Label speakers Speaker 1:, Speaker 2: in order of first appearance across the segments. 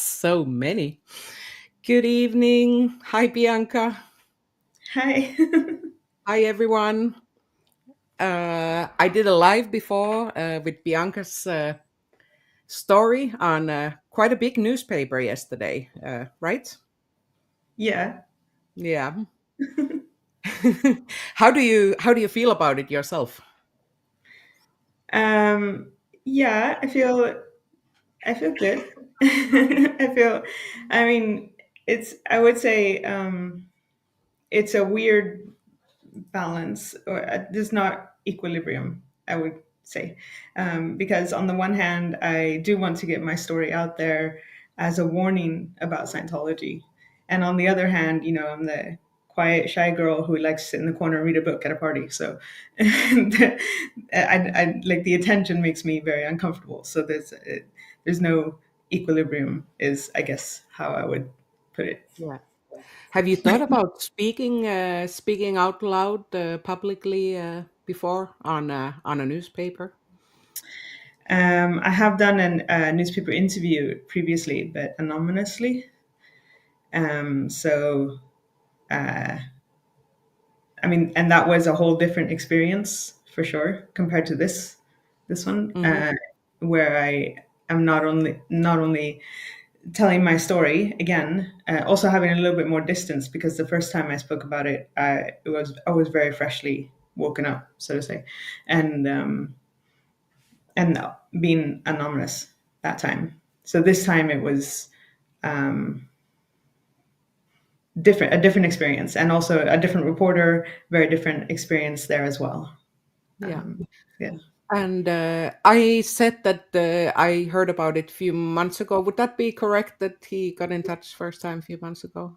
Speaker 1: So many. Good evening. Hi, Bianca.
Speaker 2: Hi.
Speaker 1: Hi, everyone. I did a live before with Bianca's story on quite a big newspaper yesterday, right?
Speaker 2: Yeah.
Speaker 1: Yeah. How do you feel about it yourself?
Speaker 2: Um, yeah, I feel good. I mean, I would say, it's a weird balance, or there's not equilibrium, I would say. Because on the one hand, I do want to get my story out there as a warning about Scientology. And on the other hand, I'm the quiet, shy girl who likes to sit in the corner and read a book at a party. So like the attention makes me very uncomfortable. So there's no equilibrium, is I guess how I would put it.
Speaker 1: Yeah. Have you thought about speaking out loud publicly before on a newspaper?
Speaker 2: I have done a newspaper interview previously, but anonymously. So, uh, I mean, and that was a whole different experience for sure compared to this one,
Speaker 1: Hmm.
Speaker 2: where I am not only telling my story again, also having a little bit more distance, because the first time I spoke about it, I was very freshly woken up, so to say, and and being anonymous that time. So this time it was, um, a different experience, and also a different reporter, very different experience there as well.
Speaker 1: Yeah.
Speaker 2: Um, yeah.
Speaker 1: And I said that I heard about it a few months ago. Would that be correct that he got in touch first time a few months ago?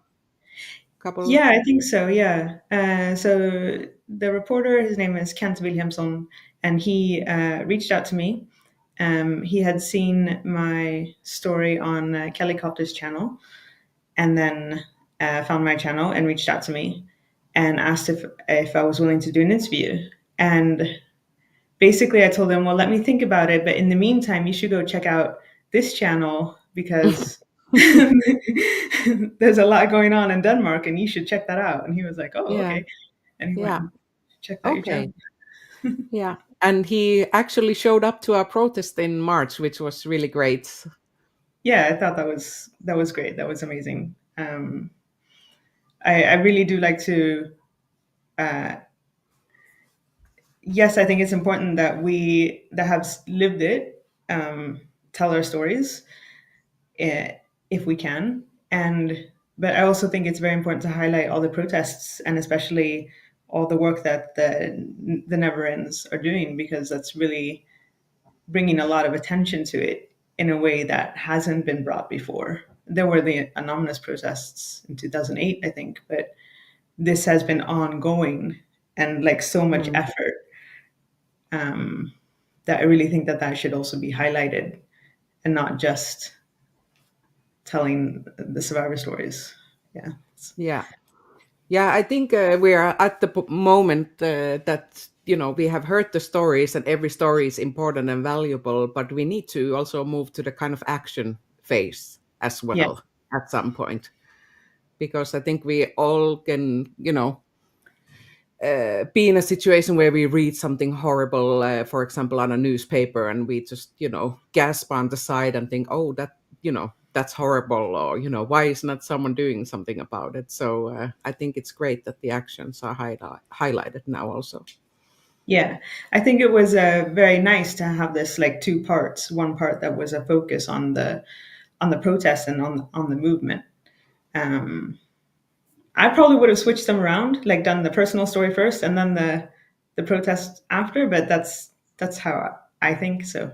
Speaker 1: Couple.
Speaker 2: Yeah, I think so. Yeah. So the reporter, his name is Kent Williamson, and he reached out to me. He had seen my story on Kelly Cotter's channel, and then found my channel and reached out to me and asked if I was willing to do an interview. And basically, I told him, well, let me think about it. But in the meantime, you should go check out this channel, because there's a lot going on in Denmark and you should check that out. And he was like, oh,
Speaker 1: Yeah.
Speaker 2: okay. And he went
Speaker 1: Yeah.
Speaker 2: and checked out your channel.
Speaker 1: Okay. Yeah. And he actually showed up to our protest in March, which was really great.
Speaker 2: Yeah, I thought that was great. That was amazing. I really do like to. Uh, yes, I think it's important that we that have lived it, tell our stories, eh, if we can. And but I also think it's very important to highlight all the protests, and especially all the work that the Never Ends are doing, because that's really bringing a lot of attention to it in a way that hasn't been brought before. There were the anonymous protests in 2008, I think, but this has been ongoing, and like so much
Speaker 1: Mm.
Speaker 2: effort, um, that I really think that should also be highlighted, and not just telling the survivor stories. Yeah.
Speaker 1: Yeah. Yeah, I think we are at the moment that we have heard the stories, and every story is important and valuable, but we need to also move to the kind of action phase as
Speaker 2: Yeah.
Speaker 1: well at some point, because I think we all can be in a situation where we read something horrible, for example, on a newspaper, and we just gasp on the side and think, oh, that's horrible, or why is not someone doing something about it? So I think it's great that the actions are highlighted now also.
Speaker 2: Yeah. I think it was very nice to have this like two parts. One part that was a focus on the protest and on the movement. Um, I probably would have switched them around, like done the personal story first and then the protest after. But that's how I think. So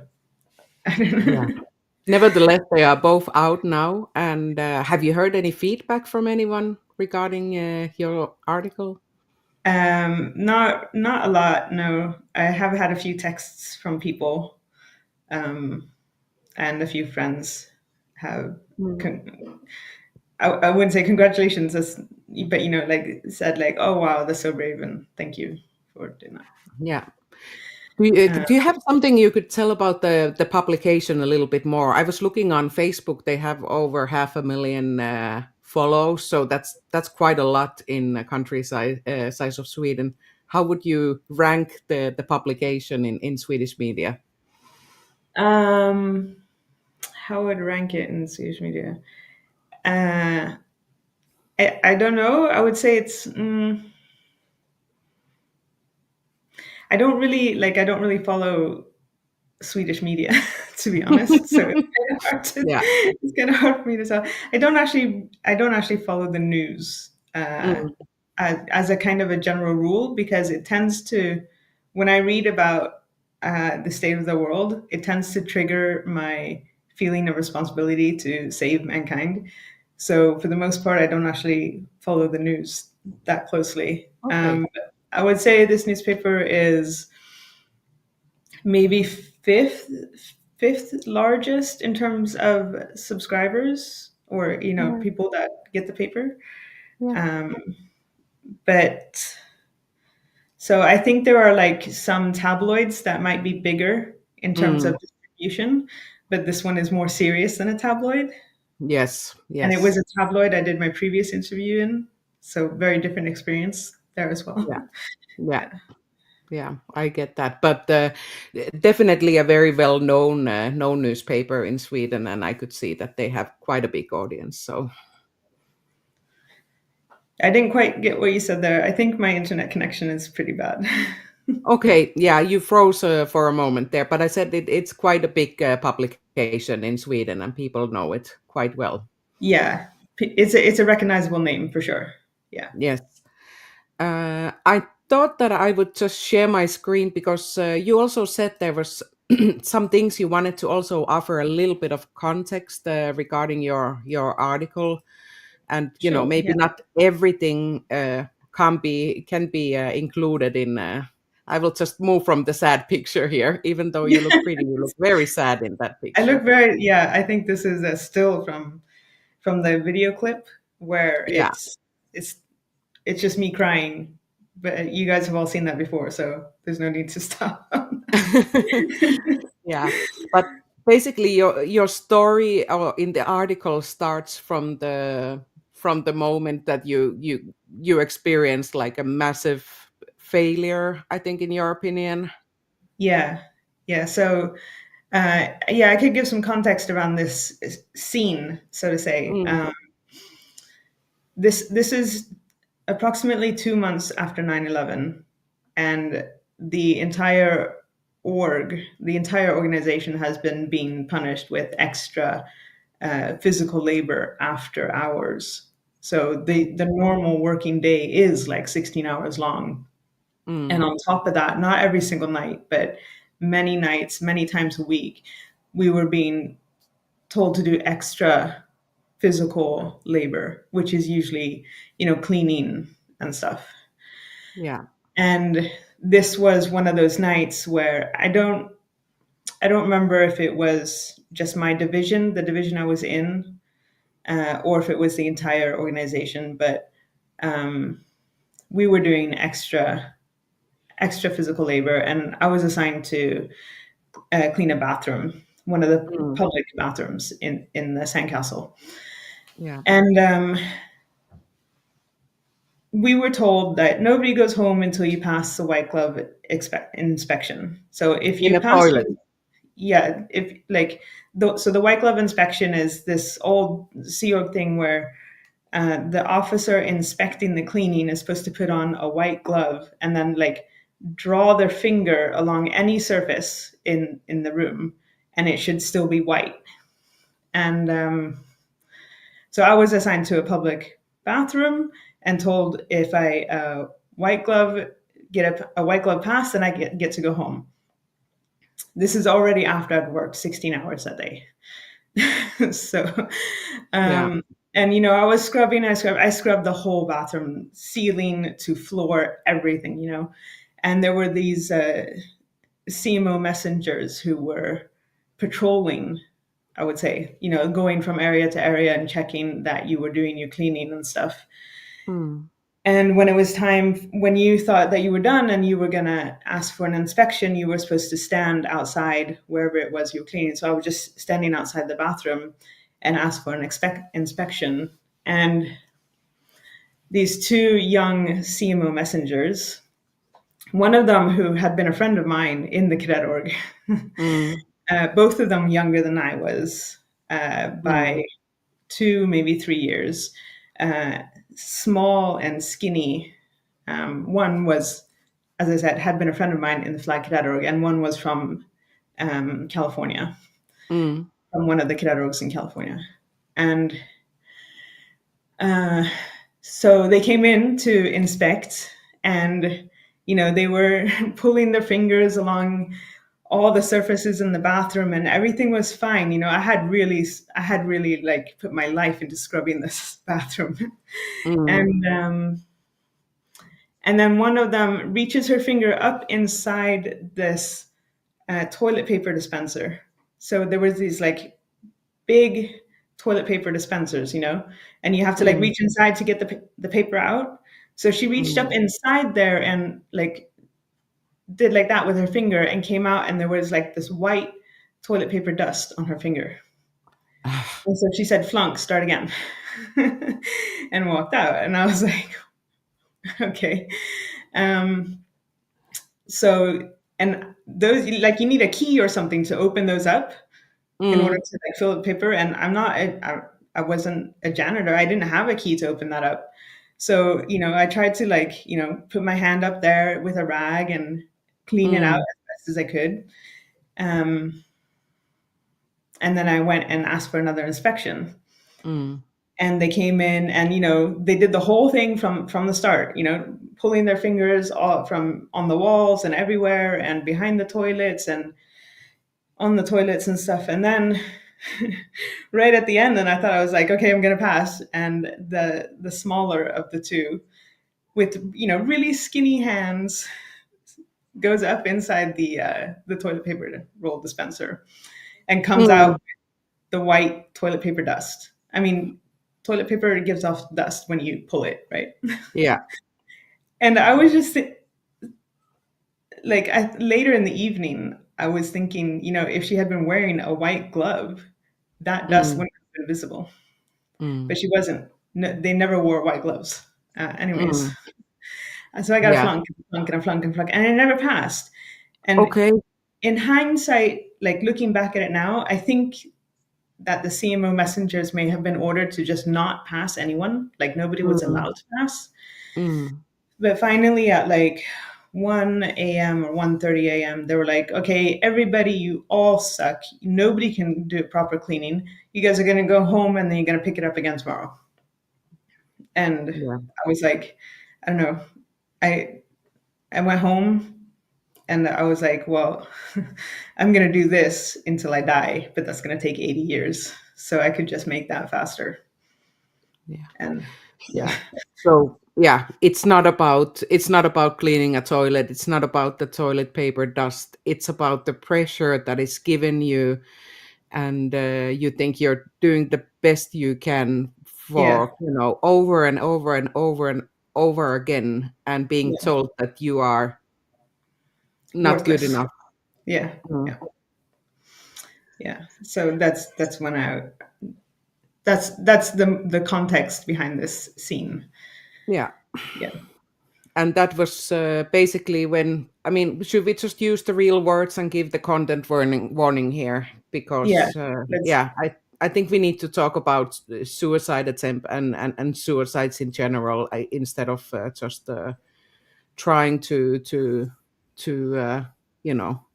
Speaker 2: I don't
Speaker 1: Yeah.
Speaker 2: know.
Speaker 1: Nevertheless, they are both out now. And have you heard any feedback from anyone regarding your article?
Speaker 2: Not a lot. No, I have had a few texts from people, um, and a few friends have.
Speaker 1: Mm.
Speaker 2: I wouldn't say congratulations, but like said like, oh wow, that's so brave, and thank you for doing that.
Speaker 1: Yeah. Do you have something you could tell about the publication a little bit more? I was looking on Facebook; they have over 500,000 follows, so that's quite a lot in a country size of Sweden. How would you rank the publication in Swedish media?
Speaker 2: Um, how would I rank it in Swedish media? Uh, I don't know. I would say it's. I don't really follow Swedish media, to be honest. So it's kind of hard to,
Speaker 1: Yeah.
Speaker 2: it's kind of hard for me to tell. I don't actually follow the news
Speaker 1: Mm,
Speaker 2: as a kind of a general rule, because it tends to, when I read about the state of the world, it tends to trigger my feeling of responsibility to save mankind. So for the most part, I don't actually follow the news that closely.
Speaker 1: okay.
Speaker 2: I would say this newspaper is maybe fifth largest in terms of subscribers, or
Speaker 1: Yeah.
Speaker 2: people that get the paper.
Speaker 1: Yeah.
Speaker 2: um, but so I think there are like some tabloids that might be bigger in terms
Speaker 1: Mm,
Speaker 2: of distribution, but this one is more serious than a tabloid.
Speaker 1: yes.
Speaker 2: And it was
Speaker 1: Yes.
Speaker 2: a tabloid I did my previous interview in, so very different experience there as well.
Speaker 1: Yeah. Yeah.
Speaker 2: Yeah.
Speaker 1: Yeah, I get that, but definitely a very well known known newspaper in Sweden, and I could see that they have quite a big audience. So
Speaker 2: I didn't quite get what you said there. I think my internet connection is pretty bad.
Speaker 1: okay, yeah, you froze for a moment there, but I said it's quite a big publication in Sweden, and people know it quite well.
Speaker 2: Yeah, it's a recognizable name for sure. Yeah.
Speaker 1: Yes. I thought that I would just share my screen because you also said there was some things you wanted to also offer a little bit of context regarding your article, and
Speaker 2: Sure.
Speaker 1: maybe
Speaker 2: Yeah.
Speaker 1: not everything can be included in. I will just move from the sad picture here, even though you look pretty. You look very sad in that
Speaker 2: I look
Speaker 1: picture.
Speaker 2: very, yeah, I think this is a still from the video clip where
Speaker 1: Yeah.
Speaker 2: it's it's just me crying. But you guys have all seen that before, so there's no need to stop.
Speaker 1: Yeah, but basically your story in the article starts from the moment that you experienced like a massive failure, I think, in your opinion.
Speaker 2: Yeah. Yeah. So yeah, I could give some context around this scene, so to say.
Speaker 1: Mm,
Speaker 2: This is approximately 2 months after 9/11, and the entire the entire organization has been being punished with extra physical labor after hours. So the normal working day is like 16 hours long. And
Speaker 1: mm,
Speaker 2: on top of that, not every single night, but many nights, many times a week, we were being told to do extra physical labor, which is usually, cleaning and stuff.
Speaker 1: yeah.
Speaker 2: And this was one of those nights where I don't remember if it was just my division, the division I was in, or if it was the entire organization, but um, we were doing extra physical labor, and I was assigned to clean a bathroom, one of the
Speaker 1: Mm,
Speaker 2: public bathrooms in the sandcastle.
Speaker 1: yeah.
Speaker 2: And we were told that nobody goes home until you pass the white glove inspection. So if
Speaker 1: In
Speaker 2: you
Speaker 1: a
Speaker 2: pass,
Speaker 1: toilet.
Speaker 2: yeah, if like, so the white glove inspection is this old Sea Org thing where the officer inspecting the cleaning is supposed to put on a white glove and then like draw their finger along any surface in the room, and it should still be white. And so I was assigned to a public bathroom and told if I white glove get a white glove pass, then I get to go home. This is already after I'd worked 16 hours a day. So,
Speaker 1: Yeah.
Speaker 2: um, and I was scrubbing. I scrubbed the whole bathroom, ceiling to floor, everything. And there were these CMO messengers who were patrolling. I would say, going from area to area and checking that you were doing your cleaning and stuff.
Speaker 1: Mm,
Speaker 2: And when it was time, when you thought that you were done and you were going to ask for an inspection, you were supposed to stand outside wherever it was you were cleaning. So I was just standing outside the bathroom and asked for an inspection. And these two young CMO messengers, one of them who had been a friend of mine in the cadet org,
Speaker 1: Mm.
Speaker 2: both of them younger than I was by
Speaker 1: Mm.
Speaker 2: 2, maybe 3 years, uh, small and skinny. One was, as I said, had been a friend of mine in the flag cadet org, and one was from California,
Speaker 1: Mm.
Speaker 2: from one of the cadet orgs in California. And uh, so they came in to inspect, and they were pulling their fingers along all the surfaces in the bathroom, and everything was fine. I had really like put my life into scrubbing this bathroom.
Speaker 1: Mm.
Speaker 2: And then one of them reaches her finger up inside this toilet paper dispenser. So there was these like big toilet paper dispensers, and you have to like
Speaker 1: Mm.
Speaker 2: reach inside to get the paper out. So she reached up
Speaker 1: Mm.
Speaker 2: inside there and like did like that with her finger and came out, and there was like this white toilet paper dust on her finger. And so she said, "Flunk, start again," and walked out. And I was like, "Okay." Um, so, and those, like, you need a key or something to open those up in order
Speaker 1: Mm.
Speaker 2: to like fill the paper. And I wasn't a janitor. I didn't have a key to open that up. So, I tried to like, put my hand up there with a rag and clean it out
Speaker 1: Mm.
Speaker 2: as best as I could. Um, and then I went and asked for another inspection.
Speaker 1: Mm.
Speaker 2: And they came in, and they did the whole thing from the start, pulling their fingers all from on the walls and everywhere and behind the toilets and on the toilets and stuff. And then right at the end, and I thought, I was like, okay, I'm gonna pass. And the smaller of the two, with really skinny hands, goes up inside the toilet paper roll dispenser and comes
Speaker 1: Mm.
Speaker 2: out the white toilet paper dust. I mean, toilet paper gives off dust when you pull it, right?
Speaker 1: Yeah.
Speaker 2: And I was just like, later in the evening, I was thinking, if she had been wearing a white glove, that dust
Speaker 1: Mm.
Speaker 2: wouldn't have been visible. But
Speaker 1: Mm.
Speaker 2: she wasn't. No, they never wore white gloves. Anyways,
Speaker 1: Mm.
Speaker 2: so I got a
Speaker 1: Yeah.
Speaker 2: flunk, and a flunk, and a flunk, and a flunk, and it never passed. And
Speaker 1: Okay.
Speaker 2: in hindsight, like looking back at it now, I think that the CMO messengers may have been ordered to just not pass anyone. Like nobody was
Speaker 1: Mm.
Speaker 2: allowed to pass.
Speaker 1: Mm.
Speaker 2: But finally, at like 1 a.m. or 1:30 a.m., they were like, "Okay, everybody, you all suck. Nobody can do proper cleaning. You guys are gonna go home, and then you're gonna pick it up again tomorrow." And
Speaker 1: Yeah.
Speaker 2: I was like, I don't know. I I went home, and I was like, well, I'm gonna do this until I die, but that's gonna take 80 years. So I could just make that faster.
Speaker 1: Yeah.
Speaker 2: And yeah,
Speaker 1: Yeah. So yeah, it's not about cleaning a toilet. It's not about the toilet paper dust. It's about the pressure that is given you, and you think you're doing the best you can
Speaker 2: yeah,
Speaker 1: for over and over and over and over again, and being
Speaker 2: yeah,
Speaker 1: told that you are not good
Speaker 2: worthless.
Speaker 1: enough.
Speaker 2: Yeah,
Speaker 1: Mm.
Speaker 2: yeah, yeah. So that's when that's the context behind this scene.
Speaker 1: Yeah.
Speaker 2: Yeah,
Speaker 1: And that was basically when, I mean, should we just use the real words and give the content warning here?
Speaker 2: yeah.
Speaker 1: Because
Speaker 2: Let's
Speaker 1: yeah, I think we need to talk about suicide attempt and suicides in general, instead of just trying to you know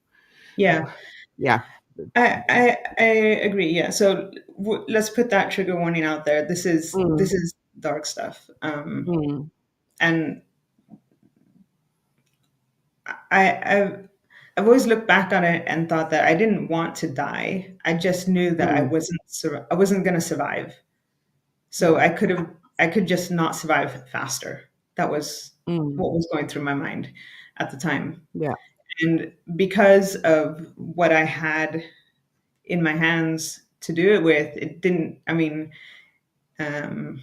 Speaker 2: yeah.
Speaker 1: yeah.
Speaker 2: I agree. Yeah. So let's put that trigger warning out there. This is
Speaker 1: Mm.
Speaker 2: this is dark stuff.
Speaker 1: Mm.
Speaker 2: And I've always looked back on it and thought that I didn't want to die. I just knew that
Speaker 1: Mm.
Speaker 2: I wasn't going to survive. So
Speaker 1: Yeah.
Speaker 2: I could just not survive faster. That was
Speaker 1: Mm.
Speaker 2: what was going through my mind at the time.
Speaker 1: Yeah.
Speaker 2: And because of what I had in my hands to do it with, it didn't. I mean, um,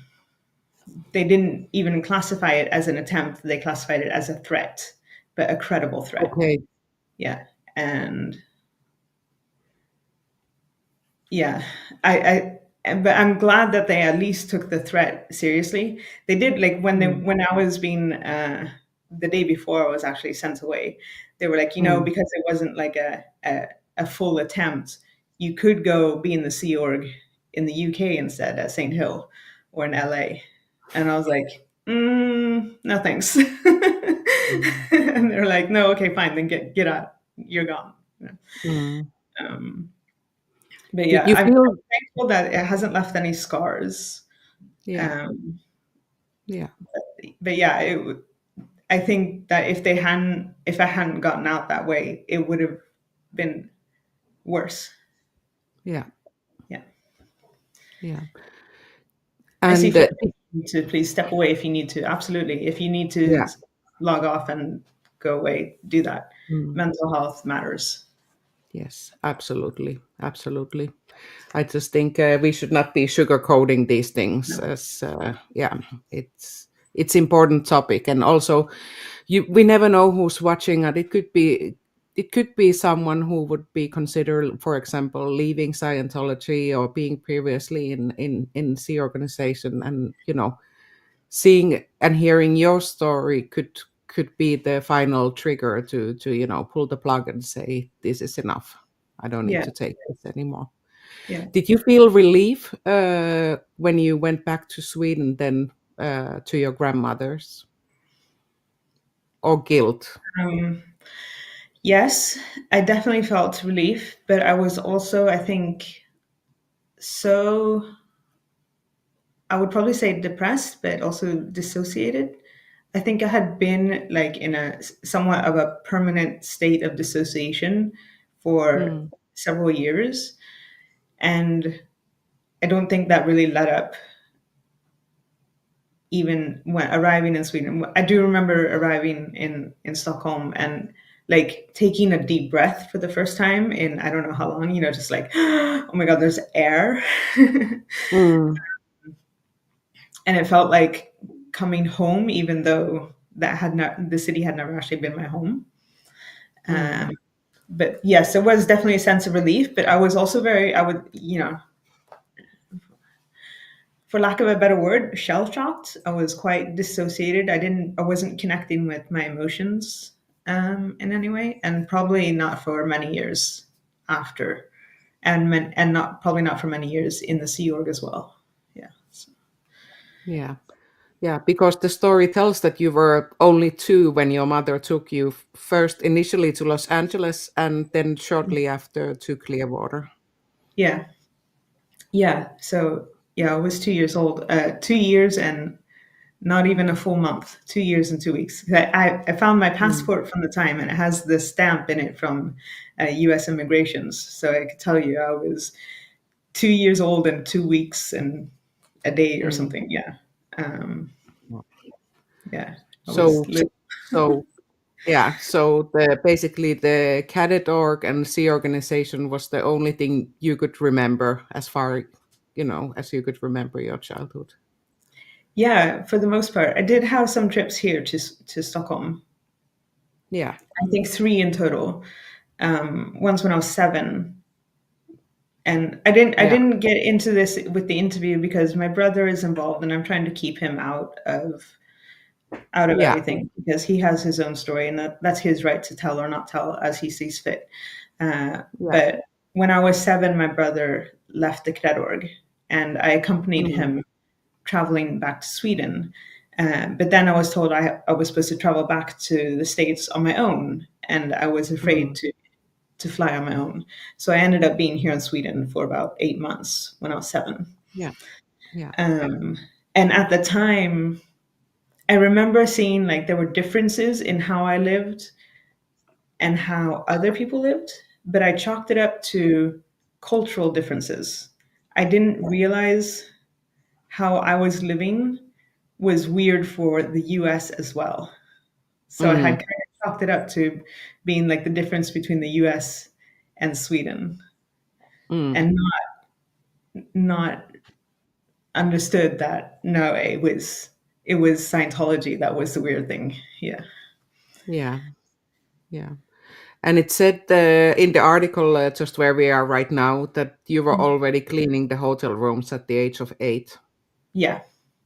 Speaker 2: they didn't even classify it as an attempt. They classified it as a threat, but a credible threat.
Speaker 1: Okay.
Speaker 2: Yeah. And yeah, but I'm glad that they at least took the threat seriously. They did, like
Speaker 1: Mm,
Speaker 2: when I was being the day before I was actually sent away, they were like,
Speaker 1: mm,
Speaker 2: because it wasn't like a full attempt, you could go be in the Sea Org in the UK instead at St. Hill or in LA. And I was like, no thanks.
Speaker 1: mm,
Speaker 2: And they're like, no, okay, fine, then get out. You're gone.
Speaker 1: mm.
Speaker 2: Um, but
Speaker 1: Did
Speaker 2: yeah,
Speaker 1: you
Speaker 2: I'm
Speaker 1: feel?
Speaker 2: thankful that it hasn't left any scars.
Speaker 1: Yeah,
Speaker 2: Um,
Speaker 1: yeah,
Speaker 2: but yeah, I think that if I hadn't gotten out that way, it would have been worse.
Speaker 1: yeah,
Speaker 2: Yeah,
Speaker 1: yeah.
Speaker 2: I see
Speaker 1: And
Speaker 2: for to please step away if you need to. Absolutely, if you need to
Speaker 1: yeah.
Speaker 2: log off and go away, do that.
Speaker 1: Mm.
Speaker 2: Mental health matters.
Speaker 1: Yes, absolutely, absolutely. I just think we should not be sugarcoating these things.
Speaker 2: No.
Speaker 1: As yeah, it's important topic, and also we never know who's watching, and it could be someone who would be considered, for example, leaving Scientology or being previously in the organization, and seeing and hearing your story could be the final trigger to pull the plug and say this is enough. I don't need
Speaker 2: Yeah,
Speaker 1: to take this anymore.
Speaker 2: yeah.
Speaker 1: Did you feel relief when you went back to Sweden then, to your grandmother's, or guilt?
Speaker 2: Um, yes, I definitely felt relief, but I was also, I think, so I would probably say depressed, but also dissociated. I think I had been like in a somewhat of a permanent state of dissociation for
Speaker 1: Mm,
Speaker 2: several years. And I don't think that really let up even when arriving in Sweden. I do remember arriving in Stockholm and like taking a deep breath for the first time in I don't know how long, just like, oh my God, there's air.
Speaker 1: mm,
Speaker 2: And it felt like coming home, even though the city had never actually been my home.
Speaker 1: mm,
Speaker 2: Um, but yes, there was definitely a sense of relief. But I was also I would, for lack of a better word, shell shocked. I was quite dissociated. I wasn't connecting with my emotions in any way, and probably not for many years after, and not probably not for many years in the Sea Org as well. Yeah. So,
Speaker 1: yeah. Yeah, because the story tells that you were only 2 when your mother took you first initially to Los Angeles and then shortly after to Clearwater.
Speaker 2: yeah. Yeah. So yeah, I was 2 years old. 2 years and not even a full month. 2 years and 2 weeks. I found my
Speaker 1: Mm,
Speaker 2: passport from the time, and it has the stamp in it from U.S. immigrations. So I could tell you I was 2 years old and 2 weeks and a day or
Speaker 1: mm.
Speaker 2: something. Yeah. Um, yeah. I was.
Speaker 1: So, so yeah, so basically the cadet org and Sea organization was the only thing you could remember as far, as you could remember your childhood.
Speaker 2: Yeah, for the most part, I did have some trips here to Stockholm.
Speaker 1: Yeah,
Speaker 2: I think three in total. Once when I was 7, and I
Speaker 1: yeah,
Speaker 2: didn't get into this with the interview because my brother is involved, and I'm trying to keep him out of
Speaker 1: yeah,
Speaker 2: everything because he has his own story, and that's his right to tell or not tell as he sees fit.
Speaker 1: yeah.
Speaker 2: But when I was 7, my brother left the cadet org, and I accompanied
Speaker 1: Mm,
Speaker 2: him traveling back to Sweden. But then I was told I was supposed to travel back to the States on my own, and I was afraid
Speaker 1: mm,
Speaker 2: to fly on my own. So I ended up being here in Sweden for about 8 months when I was 7.
Speaker 1: yeah, yeah.
Speaker 2: Um, and at the time, I remember seeing like there were differences in how I lived and how other people lived, but I chalked it up to cultural differences. I didn't realize how I was living was weird for the US as well. So I had
Speaker 1: Mm,
Speaker 2: kind of chalked it up to being like the difference between the US and Sweden
Speaker 1: mm,
Speaker 2: and not understood that no, it was Scientology that was the weird thing. Yeah.
Speaker 1: Yeah. Yeah. And it said in the article, just where we are right now, that you were already cleaning the hotel rooms at the age of 8.
Speaker 2: Yeah.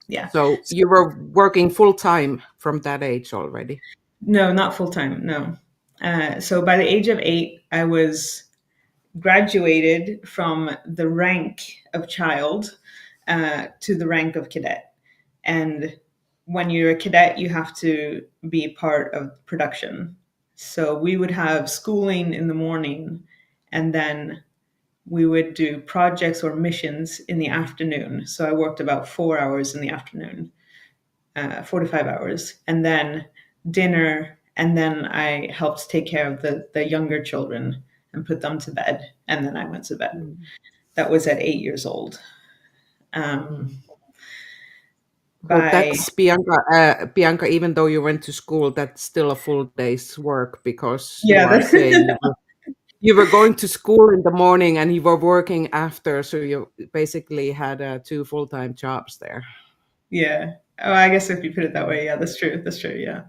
Speaker 2: Yeah.
Speaker 1: So
Speaker 2: So,
Speaker 1: you were working full time from that age already.
Speaker 2: no, not full time. No. So by the age of 8, I was graduated from the rank of child to the rank of cadet. And when you're a cadet, you have to be part of production. So we would have schooling in the morning, and then we would do projects or missions in the afternoon. So I worked about 4 hours in the afternoon, 4 to 5 hours, and then dinner. And then I helped take care of the younger children and put them to bed. And then I went to bed.
Speaker 1: Mm.
Speaker 2: That was at 8 years old. Um,
Speaker 1: Mm. So
Speaker 2: by
Speaker 1: that's Bianca. Bianca, even though you went to school, that's still a full day's work because you
Speaker 2: Yeah,
Speaker 1: are saying you were going to school in the morning and you were working after. So you basically had 2 full-time jobs there.
Speaker 2: yeah. Oh, I guess if you put it that way, yeah, that's true. That's true. Yeah.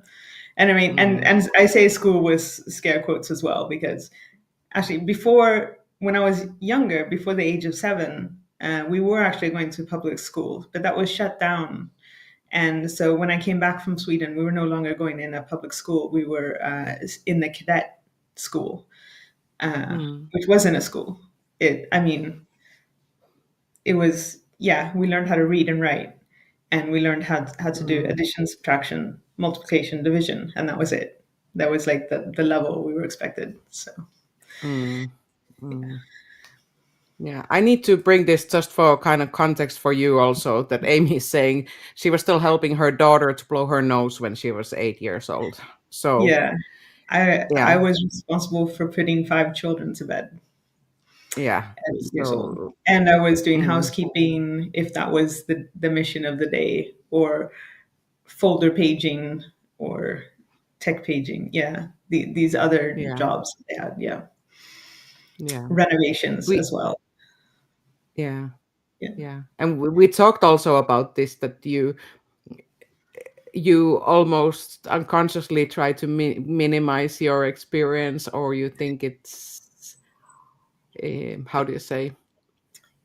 Speaker 2: And I mean, and
Speaker 1: Mm.
Speaker 2: and I say school with scare quotes as well, because actually before, when I was younger, before the age of 7, we were actually going to public school, but that was shut down. And so when I came back from Sweden, we were no longer going in a public school. We were in the cadet school,
Speaker 1: Mm.
Speaker 2: which wasn't a school. I mean, it was, yeah, we learned how to read and write, and we learned how to do
Speaker 1: Mm.
Speaker 2: addition, subtraction, multiplication, division, and that was it. That was like the level we were expected. So
Speaker 1: Mm. Mm. Yeah, I need to bring this just for kind of context for you also that Amy is saying she was still helping her daughter to blow her nose when she was 8 years old. So,
Speaker 2: yeah, I
Speaker 1: yeah,
Speaker 2: was responsible for putting 5 children to bed
Speaker 1: yeah.
Speaker 2: at 8 years old,
Speaker 1: So,
Speaker 2: and I was doing
Speaker 1: mm,
Speaker 2: housekeeping if that was the mission of the day, or folder paging, or tech paging. Yeah, these other
Speaker 1: yeah,
Speaker 2: jobs they had. Yeah,
Speaker 1: yeah.
Speaker 2: renovations
Speaker 1: We,
Speaker 2: as well.
Speaker 1: yeah,
Speaker 2: Yeah.
Speaker 1: yeah. And we talked also about this that you almost unconsciously try to minimize your experience, or you think it's how do you say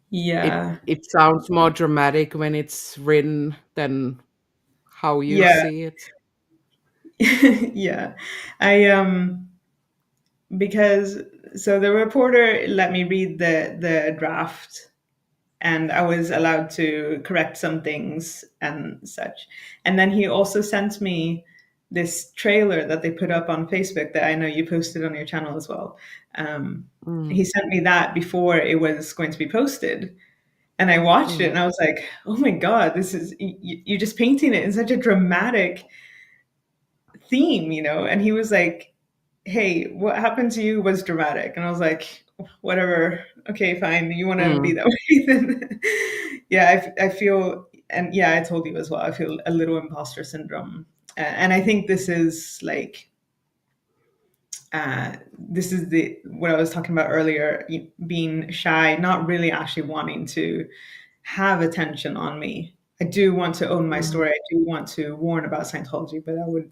Speaker 2: Yeah.
Speaker 1: it sounds more dramatic when it's written than how you
Speaker 2: Yeah.
Speaker 1: see it.
Speaker 2: Yeah. I because so the reporter let me read the draft, and I was allowed to correct some things and such. And then he also sent me this trailer that they put up on Facebook that I know you posted on your channel as well.
Speaker 1: Mm,
Speaker 2: He sent me that before it was going to be posted. And I watched it
Speaker 1: mm,
Speaker 2: and I was like, oh my God, this is, you're just painting it in such a dramatic theme, And he was like, hey, what happened to you was dramatic. And I was like, whatever. Okay, fine. You want to be
Speaker 1: mm,
Speaker 2: that way then? Yeah, I feel, and yeah, I told you as well, I feel a little imposter syndrome. And I think this is like, this is the what I was talking about earlier, being shy, not really actually wanting to have attention on me. I do want to own my
Speaker 1: mm.
Speaker 2: story. I do want to warn about Scientology, but I would,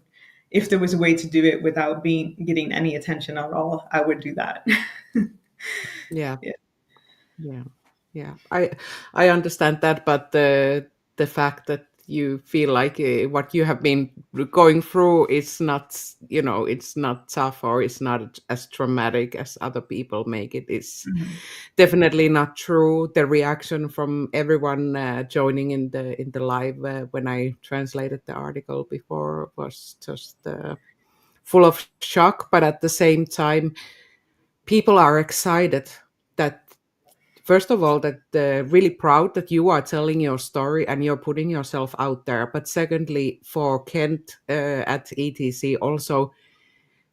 Speaker 2: if there was a way to do it without being getting any attention at all, I would do that.
Speaker 1: Yeah,
Speaker 2: Yeah.
Speaker 1: yeah, yeah. I understand that, but the fact that you feel like what you have been going through is not, it's not tough or it's not as traumatic as other people make it is
Speaker 2: Mhm.
Speaker 1: definitely not true. The reaction from everyone joining in the live when I translated the article before was just full of shock, but at the same time, people are excited that first of all that really proud that you are telling your story and you're putting yourself out there, but secondly for Kent at etc also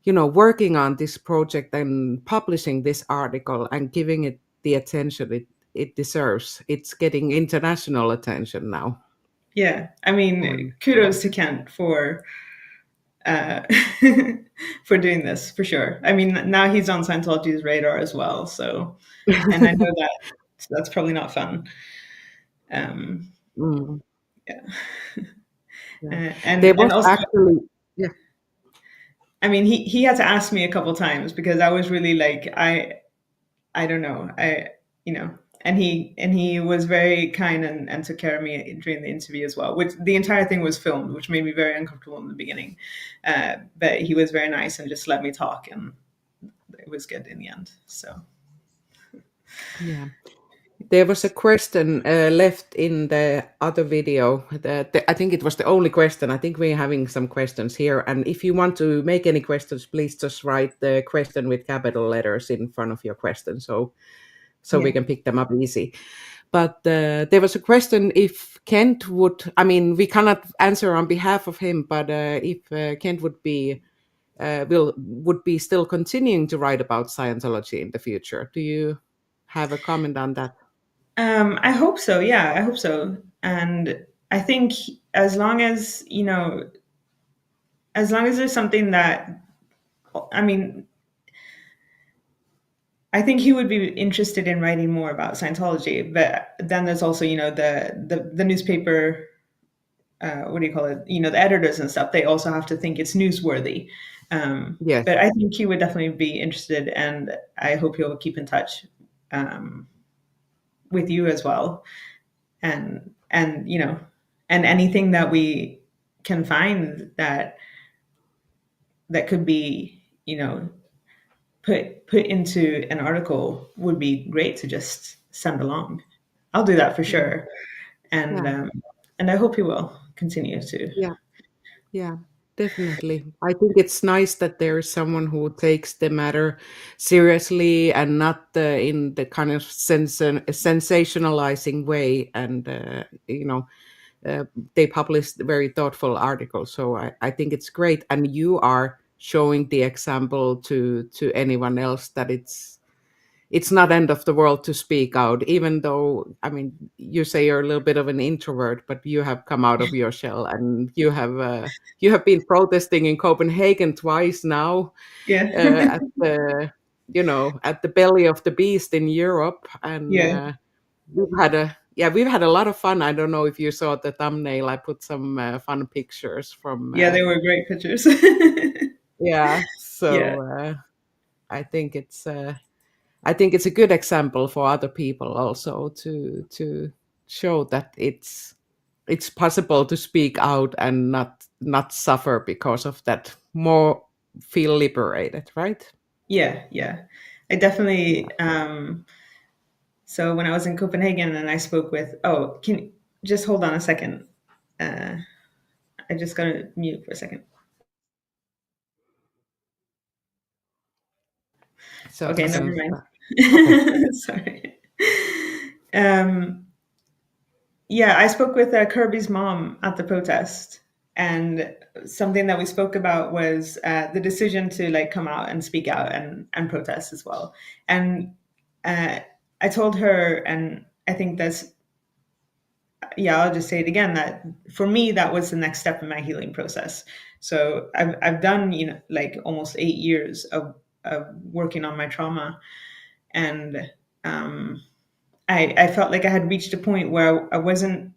Speaker 1: working on this project and publishing this article and giving it the attention it deserves. It's getting international attention now.
Speaker 2: Yeah. I mean,
Speaker 1: And
Speaker 2: kudos to Kent uh, for doing this for sure. I mean, now he's on Scientology's radar as well. So, and I know that, so that's probably not fun.
Speaker 1: Mm,
Speaker 2: Yeah.
Speaker 1: yeah. There
Speaker 2: And
Speaker 1: was
Speaker 2: also,
Speaker 1: actually, yeah,
Speaker 2: I mean, he had to ask me a couple times because I was really like, I don't know, you know, and he was very kind and took care of me during the interview as well. Which the entire thing was filmed, which made me very uncomfortable in the beginning. But he was very nice and just let me talk, and it was good in the end. So
Speaker 1: yeah. There was a question left in the other video. I think it was the only question. I think we're having some questions here. And if you want to make any questions, please just write the question with capital letters in front of your question, so we
Speaker 2: yeah.
Speaker 1: can pick them up easy. But there was a question if Kent would. I mean, we cannot answer on behalf of him, but if Kent would be still continuing to write about Scientology in the future. Do you have a comment on that?
Speaker 2: I hope so. Yeah, I hope so. And I think as long as, as long as there's something that, I mean, I think he would be interested in writing more about Scientology. But then there's also, the newspaper, what do you call it? The editors and stuff. They also have to think it's newsworthy.
Speaker 1: Yes.
Speaker 2: But I think he would definitely be interested, and I hope he'll keep in touch um, with you as well. And and anything that we can find that could be put into an article would be great to just send along. I'll do that for
Speaker 1: Yeah.
Speaker 2: sure, and
Speaker 1: Yeah.
Speaker 2: I hope he will continue to.
Speaker 1: Yeah. Yeah. Definitely. I think it's nice that there is someone who takes the matter seriously and not in the kind of sensationalizing way. And, uh, they published very thoughtful articles. So I think it's great. And you are showing the example to anyone else that it's not end of the world to speak out, even though, I mean, you say you're a little bit of an introvert, but you have come out of your shell, and you have been protesting in Copenhagen twice now,
Speaker 2: Yeah.
Speaker 1: at the at the belly of the beast in Europe. And
Speaker 2: Yeah.
Speaker 1: we've had a lot of fun. I don't know if you saw the thumbnail. I put some fun pictures from
Speaker 2: Yeah, they were great pictures.
Speaker 1: yeah.
Speaker 2: Yeah.
Speaker 1: So I think it's I think it's a good example for other people also to show that it's possible to speak out and not suffer because of that. More feel liberated, right?
Speaker 2: Yeah. Yeah. I
Speaker 1: Yeah.
Speaker 2: definitely so when I was in Copenhagen and I spoke with, oh, can you just hold on a second? Uh, I just got to mute for a second.
Speaker 1: So
Speaker 2: Okay, never
Speaker 1: okay.
Speaker 2: mind. Sorry. Um, yeah, I spoke with Kirby's mom at the protest, and something that we spoke about was the decision to like come out and speak out and protest as well. And uh, I told her, and I think that's yeah, I'll just say it again that for me that was the next step in my healing process. So I've done like almost 8 years of working on my trauma, and um, I felt like I had reached a point where I wasn't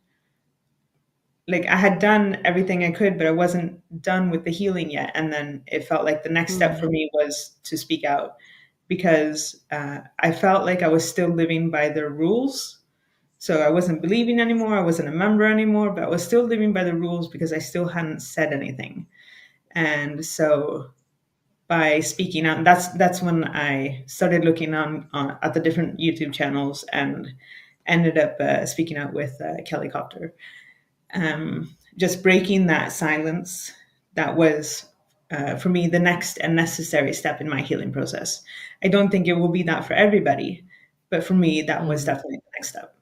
Speaker 2: like I had done everything I could, but I wasn't done with the healing yet. And then it felt like the next step for
Speaker 1: Mm,
Speaker 2: me was to speak out because I felt like I was still living by the rules. So I wasn't believing anymore. I wasn't a member anymore, but I was still living by the rules because I still hadn't said anything. And so by speaking out, that's when I started looking on at the different YouTube channels and ended up speaking out with Kelly Copter. Just breaking that silence that was for me the next and necessary step in my healing process. I don't think it will be that for everybody, but for me that was
Speaker 1: mm,
Speaker 2: definitely the next step.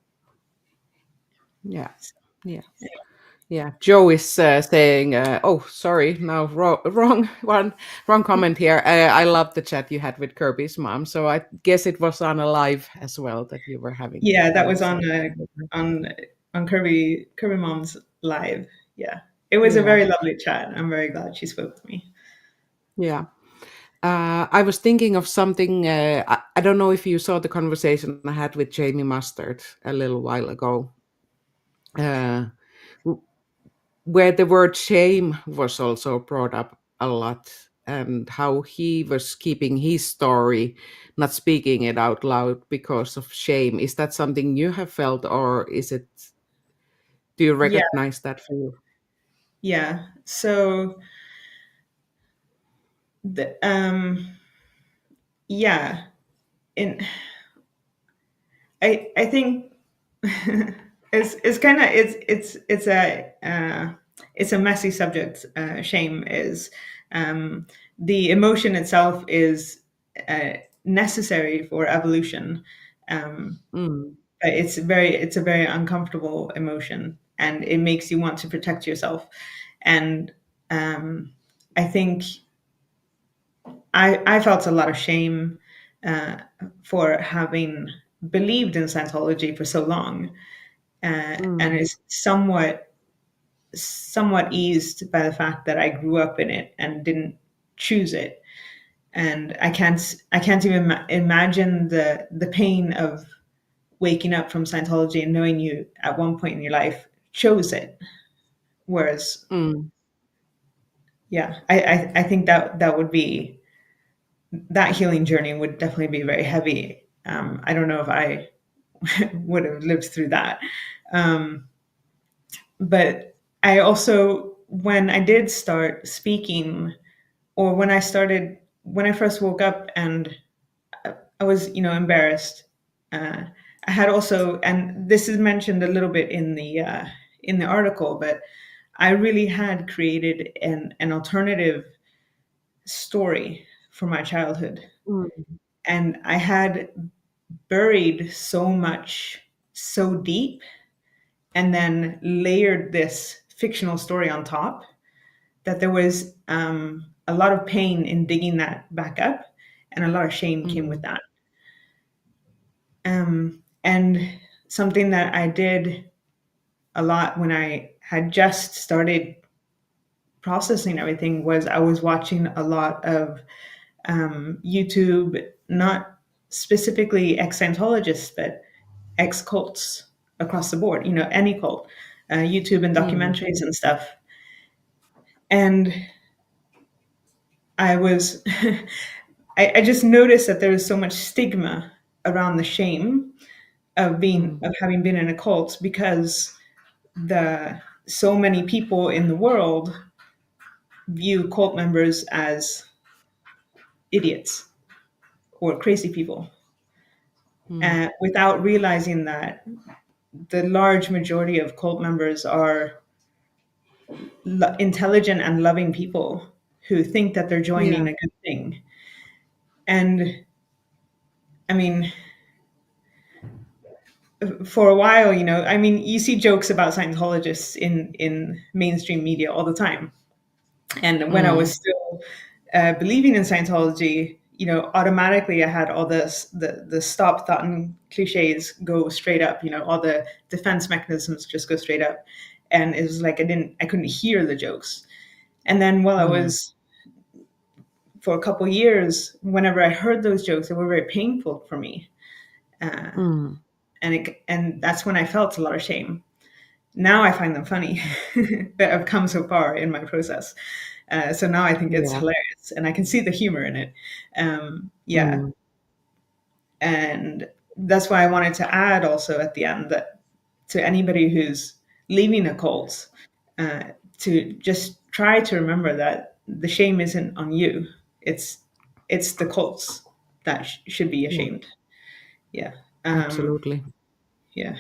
Speaker 1: yeah. Yeah. Yeah, Joe is saying, "Oh, sorry, no, wrong one, wrong comment here." I love the chat you had with Kirby's mom, so I guess it was on a live as well that you were having
Speaker 2: Yeah,
Speaker 1: that
Speaker 2: that was
Speaker 1: conversation.
Speaker 2: on Kirby Mom's live. Yeah, it was a
Speaker 1: Yeah,
Speaker 2: very lovely chat. I'm very glad she spoke with me.
Speaker 1: yeah. I was thinking of something. I don't know if you saw the conversation I had with Jamie Mustard a little while ago. uh, w- where the word shame was also brought up a lot, and how he was keeping his story, not speaking it out loud because of shame. Is that something you have felt, or is it? Do you
Speaker 2: Yeah,
Speaker 1: recognize that for you?
Speaker 2: yeah. So the yeah, in I think it's kind of it's a messy subject. Shame is the emotion itself is uh, necessary for evolution, um,
Speaker 1: Mm,
Speaker 2: but it's a very uncomfortable emotion, and it makes you want to protect yourself. And I think I felt a lot of shame uh, for having believed in Scientology for so long, and
Speaker 1: mm,
Speaker 2: it's somewhat eased by the fact that I grew up in it and didn't choose it. And I can't even imagine the pain of waking up from Scientology and knowing you at one point in your life chose it. Whereas,
Speaker 1: mm,
Speaker 2: yeah, I think that would be that healing journey would definitely be very heavy. I don't know if I would have lived through that. Um, but I also, when I did start speaking, or when I first woke up and I was, embarrassed. Uh, I had also, and this is mentioned a little bit in the article, but I really had created an alternative story for my childhood,
Speaker 1: mm,
Speaker 2: and I had buried so much so deep, and then layered this fictional story on top that there was a lot of pain in digging that back up, and a lot of shame came with
Speaker 1: mm,
Speaker 2: that. And something that I did a lot when I had just started processing everything was I was watching a lot of YouTube, not specifically ex Scientologists, but ex cults across the board, any cult, YouTube and
Speaker 1: mm,
Speaker 2: documentaries and stuff. And I was, I just noticed that there was so much stigma around the shame
Speaker 1: mm,
Speaker 2: of having been in a cult, because the so many people in the world view cult members as idiots or crazy people,
Speaker 1: mm.
Speaker 2: without realizing that the large majority of cult members are intelligent and loving people who think that they're
Speaker 1: Yeah.
Speaker 2: joining a good thing. And I mean, for a while, I mean, you see jokes about Scientologists in mainstream media all the time. And when I was
Speaker 1: Mm,
Speaker 2: still believing in Scientology, automatically I had all the stop thought and cliches go straight up. All the defense mechanisms just go straight up, and it was like I couldn't hear the jokes. And then while I
Speaker 1: mm,
Speaker 2: was for a couple years, whenever I heard those jokes, they were very painful for me, uh,
Speaker 1: mm.
Speaker 2: and that's when I felt a lot of shame. Now I find them funny, but I've come so far in my process. So now I think it's
Speaker 1: Yeah.
Speaker 2: hilarious, and I can see the humor in it. Yeah,
Speaker 1: Mm,
Speaker 2: and that's why I wanted to add also at the end that to anybody who's leaving a cult, uh, to just try to remember that the shame isn't on you. It's it's the cults that should be
Speaker 1: yeah.
Speaker 2: ashamed. Yeah. Um,
Speaker 1: Absolutely.
Speaker 2: yeah.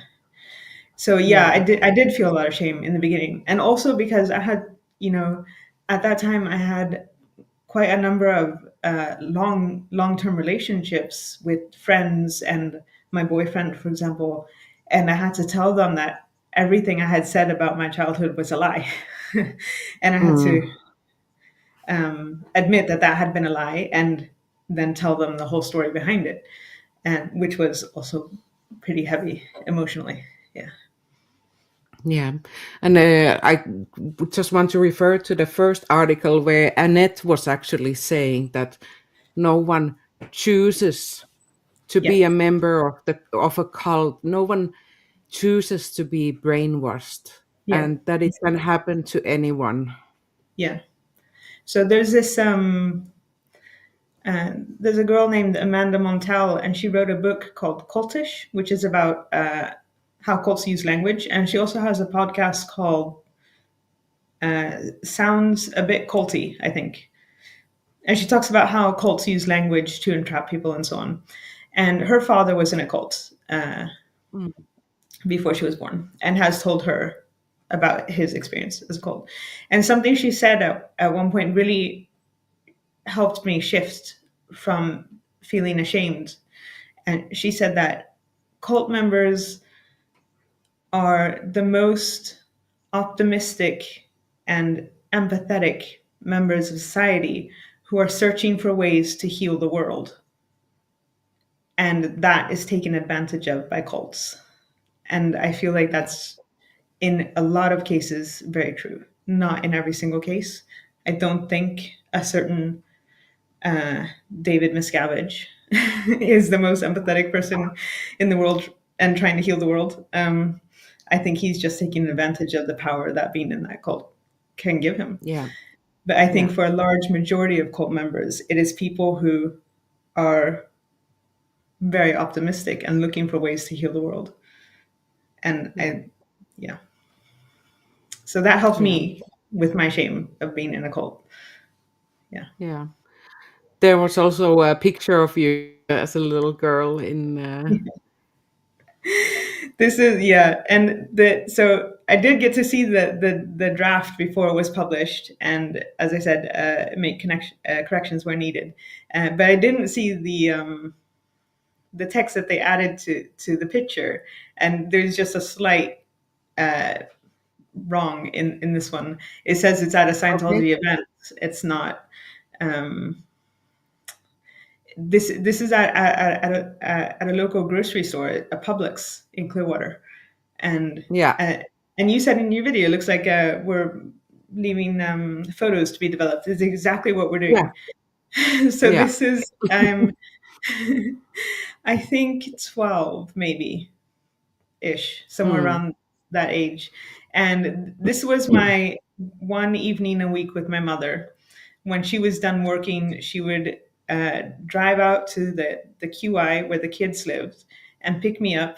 Speaker 2: So yeah,
Speaker 1: Yeah.
Speaker 2: I did feel a lot of shame in the beginning, and also because I had, at that time I had quite a number of long term relationships with friends and my boyfriend, for example, and I had to tell them that everything I had said about my childhood was a lie, and I had to
Speaker 1: Mm,
Speaker 2: admit that that had been a lie, and then tell them the whole story behind it, and which was also pretty heavy emotionally. Yeah.
Speaker 1: yeah. And I just want to refer to the first article where Annette was actually saying that no one chooses to
Speaker 2: Yeah.
Speaker 1: be a member of a cult. No one chooses to be brainwashed,
Speaker 2: Yeah.
Speaker 1: and that it can happen to anyone.
Speaker 2: Yeah. So there's a girl named Amanda Montell, and she wrote a book called Cultish, which is about how cults use language. And she also has a podcast called Sounds a Bit Culty, I think. And she talks about how cults use language to entrap people and so on. And her father was in a cult
Speaker 1: Mm.
Speaker 2: before she was born and has told her about his experience as a cult. And something she said at one point really helped me shift from feeling ashamed. And she said that cult members are the most optimistic and empathetic members of society who are searching for ways to heal the world. And that is taken advantage of by cults. And I feel like that's in a lot of cases very true. Not in every single case. I don't think a certain David Miscavige is the most empathetic person in the world and trying to heal the world. I think he's just taking advantage of the power that being in that cult can give him.
Speaker 1: Yeah,
Speaker 2: But I think
Speaker 1: yeah,
Speaker 2: for a large majority of cult members, it is people who are very optimistic and looking for ways to heal the world. And
Speaker 1: yeah,
Speaker 2: yeah. So that helped
Speaker 1: yeah,
Speaker 2: me with my shame of being in a cult. Yeah.
Speaker 1: yeah. There was also a picture of you as a little girl in.
Speaker 2: This is yeah, and the so I did get to see the draft before it was published, and as I said, make corrections where needed. But I didn't see the text that they added to the picture, and there's just a slight uh, wrong in this one. It says it's at a
Speaker 1: Okay.
Speaker 2: Scientology event. It's not. Um, this is at a local grocery store, a Publix in Clearwater, and
Speaker 1: Yeah,
Speaker 2: uh, and you said in your video, it looks like we're leaving photos to be developed. This is exactly what we're
Speaker 1: yeah,
Speaker 2: doing. So
Speaker 1: yeah.
Speaker 2: this is I think 12 maybe ish, somewhere
Speaker 1: Mm.
Speaker 2: around that age. And this was my one evening a week with my mother. When she was done working, she would drive out to the QI where the kids lived and pick me up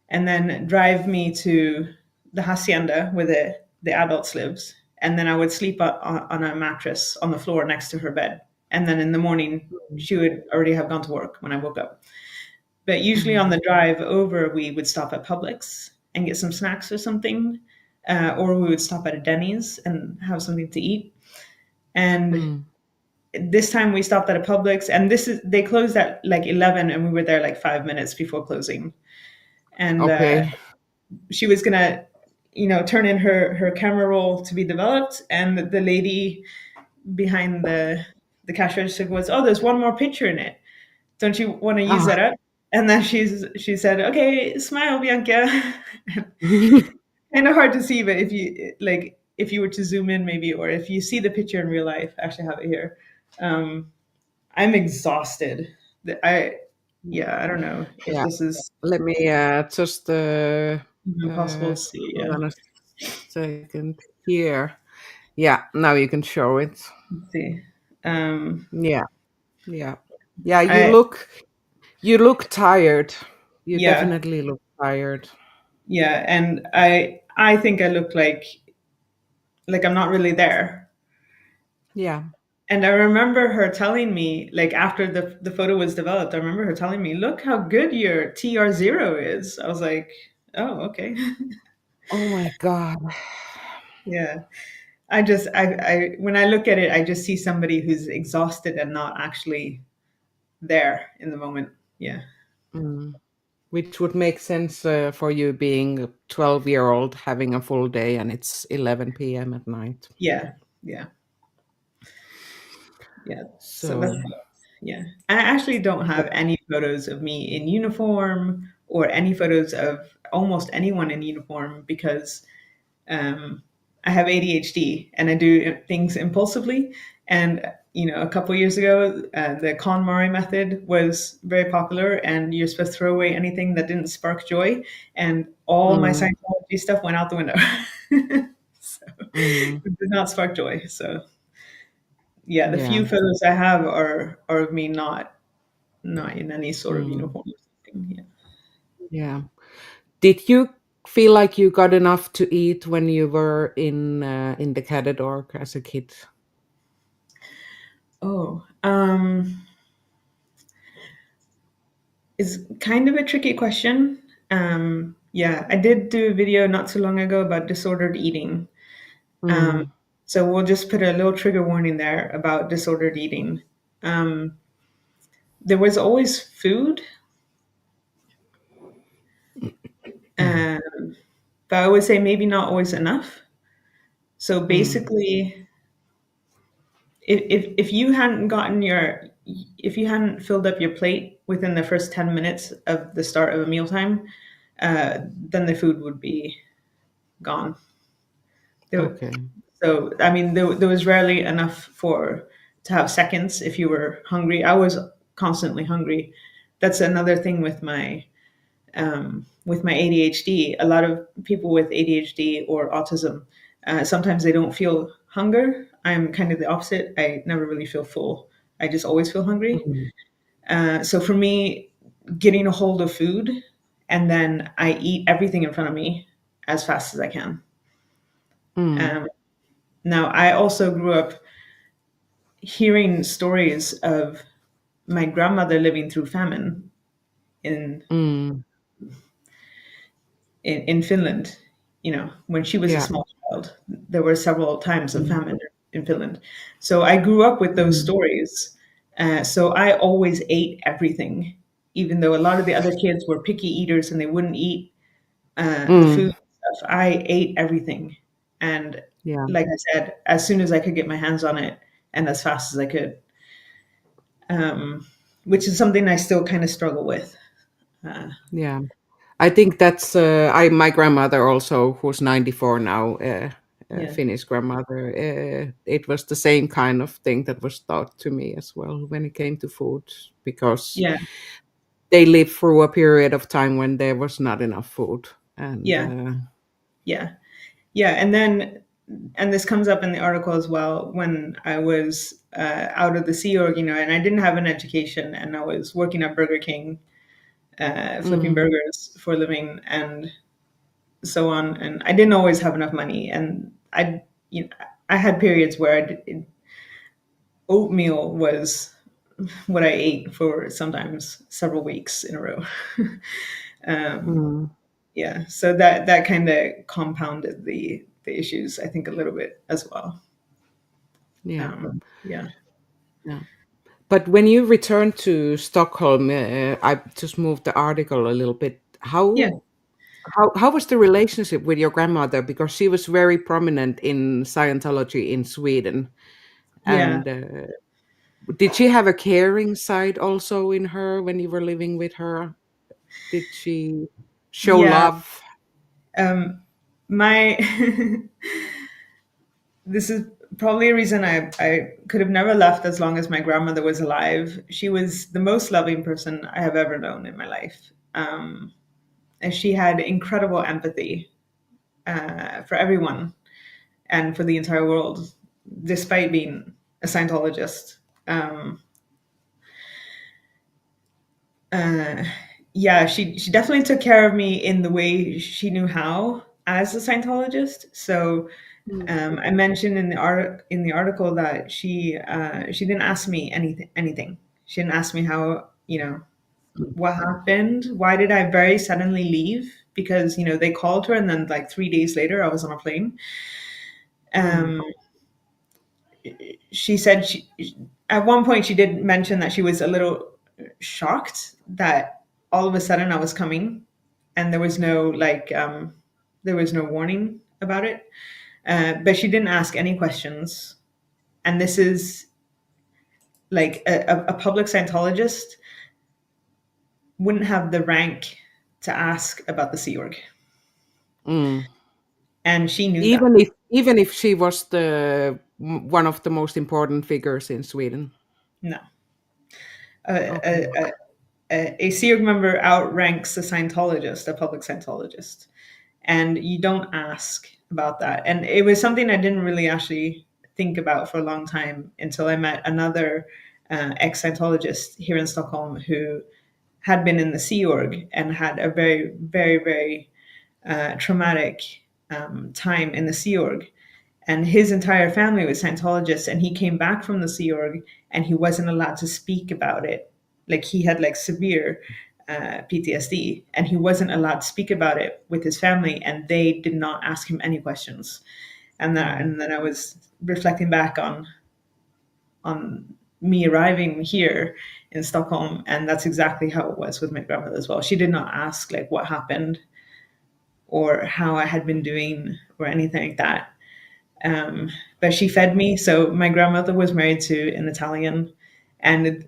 Speaker 2: and then drive me to the hacienda where the adults lives. And then I would sleep on a mattress on the floor next to her bed. And then in the morning, she would already have gone to work when I woke up. But usually on
Speaker 1: Mm.
Speaker 2: the drive over, we would stop at Publix and get some snacks or something, or we would stop at a Denny's and have something to eat. And
Speaker 1: Mm.
Speaker 2: this time we stopped at a Publix, and they closed at like 11, and we were there like 5 minutes before closing. And
Speaker 1: Okay.
Speaker 2: she was gonna, turn in her camera roll to be developed, and the lady behind the cash register was, "Oh, there's one more picture in it. Don't you want to use
Speaker 1: Ah.
Speaker 2: that up?" And then she said, "Okay, smile, Bianca." Kind of hard to see, but if you were to zoom in maybe, or if you see the picture in real life, I actually have it here. Um, I'm exhausted. I Yeah, I don't know if
Speaker 1: Yeah.
Speaker 2: this is
Speaker 1: Let me just
Speaker 2: even possible to see.
Speaker 1: hold
Speaker 2: Yeah,
Speaker 1: on a second here. Yeah, now you can show it.
Speaker 2: let's see. Um,
Speaker 1: Yeah, yeah, yeah.
Speaker 2: I
Speaker 1: You look tired. You
Speaker 2: yeah,
Speaker 1: definitely look tired.
Speaker 2: yeah, and I think I look like I'm not really there.
Speaker 1: Yeah.
Speaker 2: And I remember her telling me, like after the photo was developed, I remember her telling me, "Look how good your TR0 is." I was like, "Oh, okay."
Speaker 1: Oh my God.
Speaker 2: Yeah. I when I look at it, I just see somebody who's exhausted and not actually there in the moment. Yeah.
Speaker 1: Mm. Which would make sense for you being a 12-year-old having a full day and it's 11 p.m. at night.
Speaker 2: Yeah. Yeah. Yeah. So
Speaker 1: So,
Speaker 2: that's yeah. I actually don't have any photos of me in uniform or any photos of almost anyone in uniform because um, I have ADHD and I do things impulsively. And a couple years ago, the KonMari method was very popular, and you're supposed to throw away anything that didn't spark joy. And all my
Speaker 1: Mm,
Speaker 2: Scientology stuff went out the window. So
Speaker 1: mm,
Speaker 2: it did not spark joy. So yeah, the
Speaker 1: yeah.
Speaker 2: few photos I have are of me not in any sort of
Speaker 1: Mm,
Speaker 2: uniform or something. Yeah.
Speaker 1: yeah. Did you feel like you got enough to eat when you were in the Catadorc as a kid?
Speaker 2: Oh, it's kind of a tricky question. Yeah, I did do a video not too long ago about disordered eating. Um,
Speaker 1: Mm,
Speaker 2: so we'll just put a little trigger warning there about disordered eating. Um, there was always food, uh, but I would say maybe not always enough. So
Speaker 1: mm,
Speaker 2: basically, if you hadn't gotten your if you hadn't filled up your plate within the first 10 minutes of the start of a mealtime, then the food would be gone. There,
Speaker 1: okay.
Speaker 2: so I mean, there was rarely enough for to have seconds if you were hungry. I was constantly hungry. That's another thing with my ADHD. A lot of people with ADHD or autism, sometimes they don't feel hunger. I'm kind of the opposite. I never really feel full. I just always feel hungry.
Speaker 1: Mm,
Speaker 2: So for me, getting a hold of food, and then I eat everything in front of me as fast as I can.
Speaker 1: mm,
Speaker 2: Um, Now, I also grew up hearing stories of my grandmother living through famine in
Speaker 1: mm,
Speaker 2: in Finland. When she was a
Speaker 1: yeah.
Speaker 2: small child, there were several times of
Speaker 1: Mm,
Speaker 2: famine in Finland. So I grew up with those
Speaker 1: mm,
Speaker 2: stories. So I always ate everything, even though a lot of the other kids were picky eaters and they wouldn't eat the food
Speaker 1: mm,
Speaker 2: stuff. I ate everything, and
Speaker 1: yeah.
Speaker 2: like I said, as soon as I could get my hands on it, and as fast as I could, um, which is something I still kind of struggle with. Uh,
Speaker 1: Yeah. I think that's I my grandmother also, who's 94 now,
Speaker 2: yeah,
Speaker 1: Finnish grandmother. It was the same kind of thing that was taught to me as well when it came to food, because
Speaker 2: yeah,
Speaker 1: they lived through a period of time when there was not enough food, and
Speaker 2: yeah, yeah, yeah. And this comes up in the article as well. When I was out of the Sea Org, and I didn't have an education, and I was working at Burger King, flipping
Speaker 1: mm,
Speaker 2: burgers for a living, and so on. And I didn't always have enough money, and you know, I had periods where oatmeal was what I ate for sometimes several weeks in a row. um,
Speaker 1: mm,
Speaker 2: yeah, so that kind of compounded the issues, I think, a little bit as well.
Speaker 1: yeah,
Speaker 2: Yeah,
Speaker 1: yeah. But when you returned to Stockholm, I just moved the article a little bit.
Speaker 2: yeah,
Speaker 1: How was the relationship with your grandmother? Because she was very prominent in Scientology in Sweden,
Speaker 2: yeah,
Speaker 1: and did she have a caring side also in her when you were living with her? Did she show
Speaker 2: yeah.
Speaker 1: love?
Speaker 2: My this is probably a reason I could have never left as long as my grandmother was alive. She was the most loving person I have ever known in my life. And she had incredible empathy for everyone and for the entire world, despite being a Scientologist. Um, uh, yeah, she definitely took care of me in the way she knew how as a Scientologist. So
Speaker 1: Mm,
Speaker 2: I mentioned in the article that she didn't ask me anything. She didn't ask me how what happened. Why did I very suddenly leave? Because they called her, and then like 3 days later I was on a plane.
Speaker 1: mm,
Speaker 2: Um, she said at one point she did mention that she was a little shocked that all of a sudden I was coming, and there was no warning about it. But she didn't ask any questions. And this is like a public Scientologist wouldn't have the rank to ask about the Sea Org,
Speaker 1: mm.
Speaker 2: and she knew
Speaker 1: Even
Speaker 2: that.
Speaker 1: Even if she was one of the most important figures in Sweden.
Speaker 2: No. A,
Speaker 1: Okay.
Speaker 2: a, a Sea Org member outranks a Scientologist, a public Scientologist. And you don't ask about that. And it was something I didn't really actually think about for a long time until I met another ex Scientologist here in Stockholm who had been in the Sea Org and had a very, very, very traumatic time in the Sea Org. And his entire family was Scientologists, and he came back from the Sea Org, and he wasn't allowed to speak about it. Like he had like severe PTSD, and he wasn't allowed to speak about it with his family, and they did not ask him any questions.
Speaker 1: Mm.
Speaker 2: And then I was reflecting back on me arriving here in Stockholm, and that's exactly how it was with my grandmother as well. She did not ask like what happened or how I had been doing or anything like that. But she fed me. So my grandmother was married to an Italian, and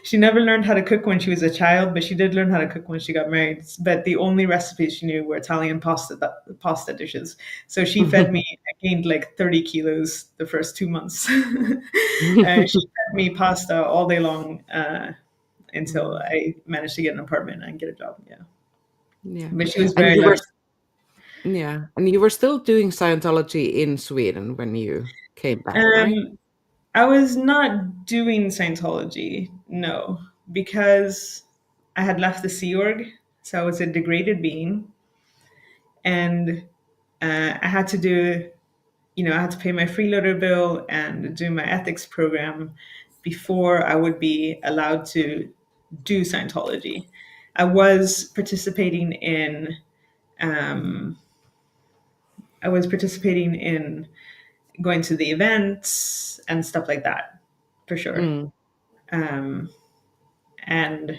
Speaker 2: she never learned how to cook when she was a child, but she did learn how to cook when she got married. But the only recipes she knew were Italian pasta dishes. So she fed me. I gained like 30 kilos the first 2 months. She fed me pasta all day long until
Speaker 1: Mm.
Speaker 2: I managed to get an apartment and get a job. Yeah,
Speaker 1: Yeah.
Speaker 2: but she was
Speaker 1: And
Speaker 2: very
Speaker 1: you were
Speaker 2: loving.
Speaker 1: Yeah, and you were still doing Scientology in Sweden when you came back, right?
Speaker 2: Um, I was not doing Scientology, no, because I had left the Sea Org, so I was a degraded being, and I had to do, I had to pay my freeloader bill and do my ethics program before I would be allowed to do Scientology. I was participating in, um, I was participating in going to the events and stuff like that, for sure.
Speaker 1: Mm.
Speaker 2: Um, and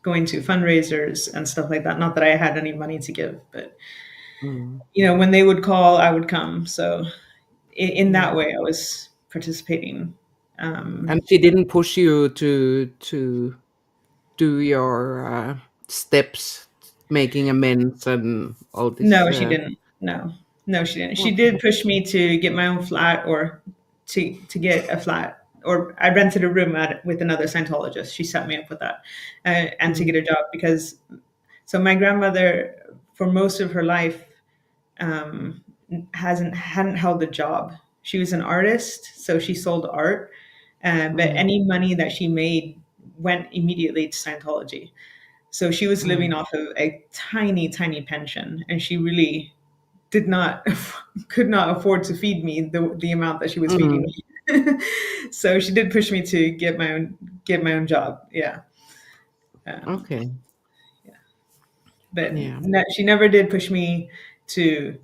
Speaker 2: going to fundraisers and stuff like that. Not that I had any money to give, but
Speaker 1: Mm.
Speaker 2: when they would call, I would come. So in
Speaker 1: Yeah.
Speaker 2: that way, I was participating. Um,
Speaker 1: And she didn't push you to do your steps, making amends and all this.
Speaker 2: no, she didn't. No, no, she didn't. She
Speaker 1: Okay.
Speaker 2: did push me to get my own flat or to get a flat. Or I rented a room with another Scientologist. She set me up with that, and to get
Speaker 1: Mm.
Speaker 2: a job because so my grandmother, for most of her life, um, hadn't held a job. She was an artist, so she sold art, but
Speaker 1: Mm.
Speaker 2: any money that she made went immediately to Scientology. So she was living
Speaker 1: Mm.
Speaker 2: off of a tiny, tiny pension, and she really did not could not afford to feed me the amount that she was feeding
Speaker 1: Mm.
Speaker 2: me. So she did push me to get my own job. Yeah. Um,
Speaker 1: Okay.
Speaker 2: but
Speaker 1: Yeah.
Speaker 2: she never did push me to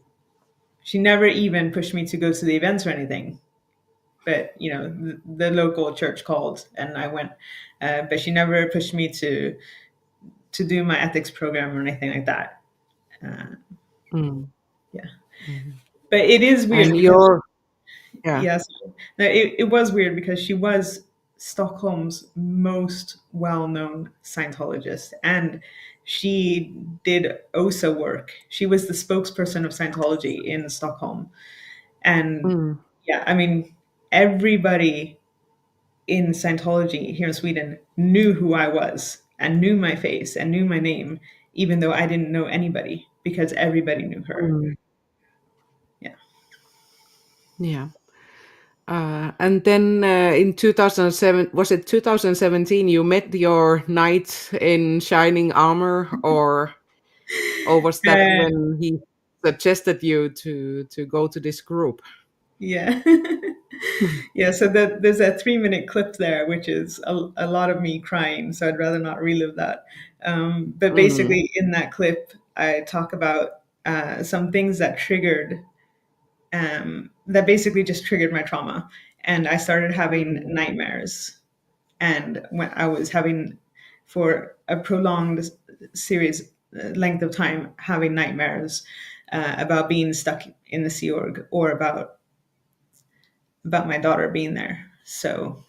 Speaker 2: she never even pushed me to go to the events or anything. But the local church called and I went. But she never pushed me to do my ethics program or anything like that. Uh,
Speaker 1: Mm.
Speaker 2: yeah,
Speaker 1: Mhm.
Speaker 2: but it is weird
Speaker 1: And
Speaker 2: because
Speaker 1: your yeah.
Speaker 2: yes, no, it was weird because she was Stockholm's most well-known Scientologist, and she did OSA work. She was the spokesperson of Scientology in Stockholm. And
Speaker 1: Mm.
Speaker 2: yeah, I mean, everybody in Scientology here in Sweden knew who I was and knew my face and knew my name, even though I didn't know anybody because everybody knew her.
Speaker 1: Mm.
Speaker 2: Yeah.
Speaker 1: Yeah. And then in 2007, was it 2017, you met your knight in shining armor, or was that
Speaker 2: Uh,
Speaker 1: when he suggested you to go to this group?
Speaker 2: yeah. Yeah. So there's a 3-minute clip there, which is a lot of me crying. So I'd rather not relive that. But
Speaker 1: Mm.
Speaker 2: basically, in that clip, I talk about some things that basically just triggered my trauma. And I started having
Speaker 1: Mm.
Speaker 2: nightmares. And when I was having, for a prolonged series length of time, having nightmares about being stuck in the Sea Org or about my daughter being there. So,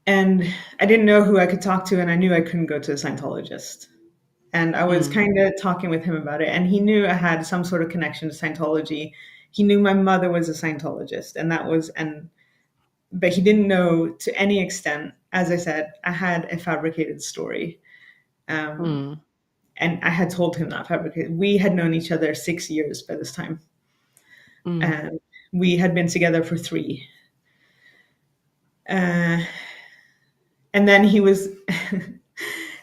Speaker 2: and I didn't know who I could talk to, and I knew I couldn't go to a Scientologist. And I was
Speaker 1: Mm.
Speaker 2: kind of talking with him about it, and he knew I had some sort of connection to Scientology. He knew my mother was a Scientologist, and that was and but he didn't know to any extent. As I said, I had a fabricated story, um,
Speaker 1: Mm.
Speaker 2: and I had told him that fabricated. We had known each other 6 years by this time,
Speaker 1: Mm.
Speaker 2: and we had been together for 3. Uh, and then he was,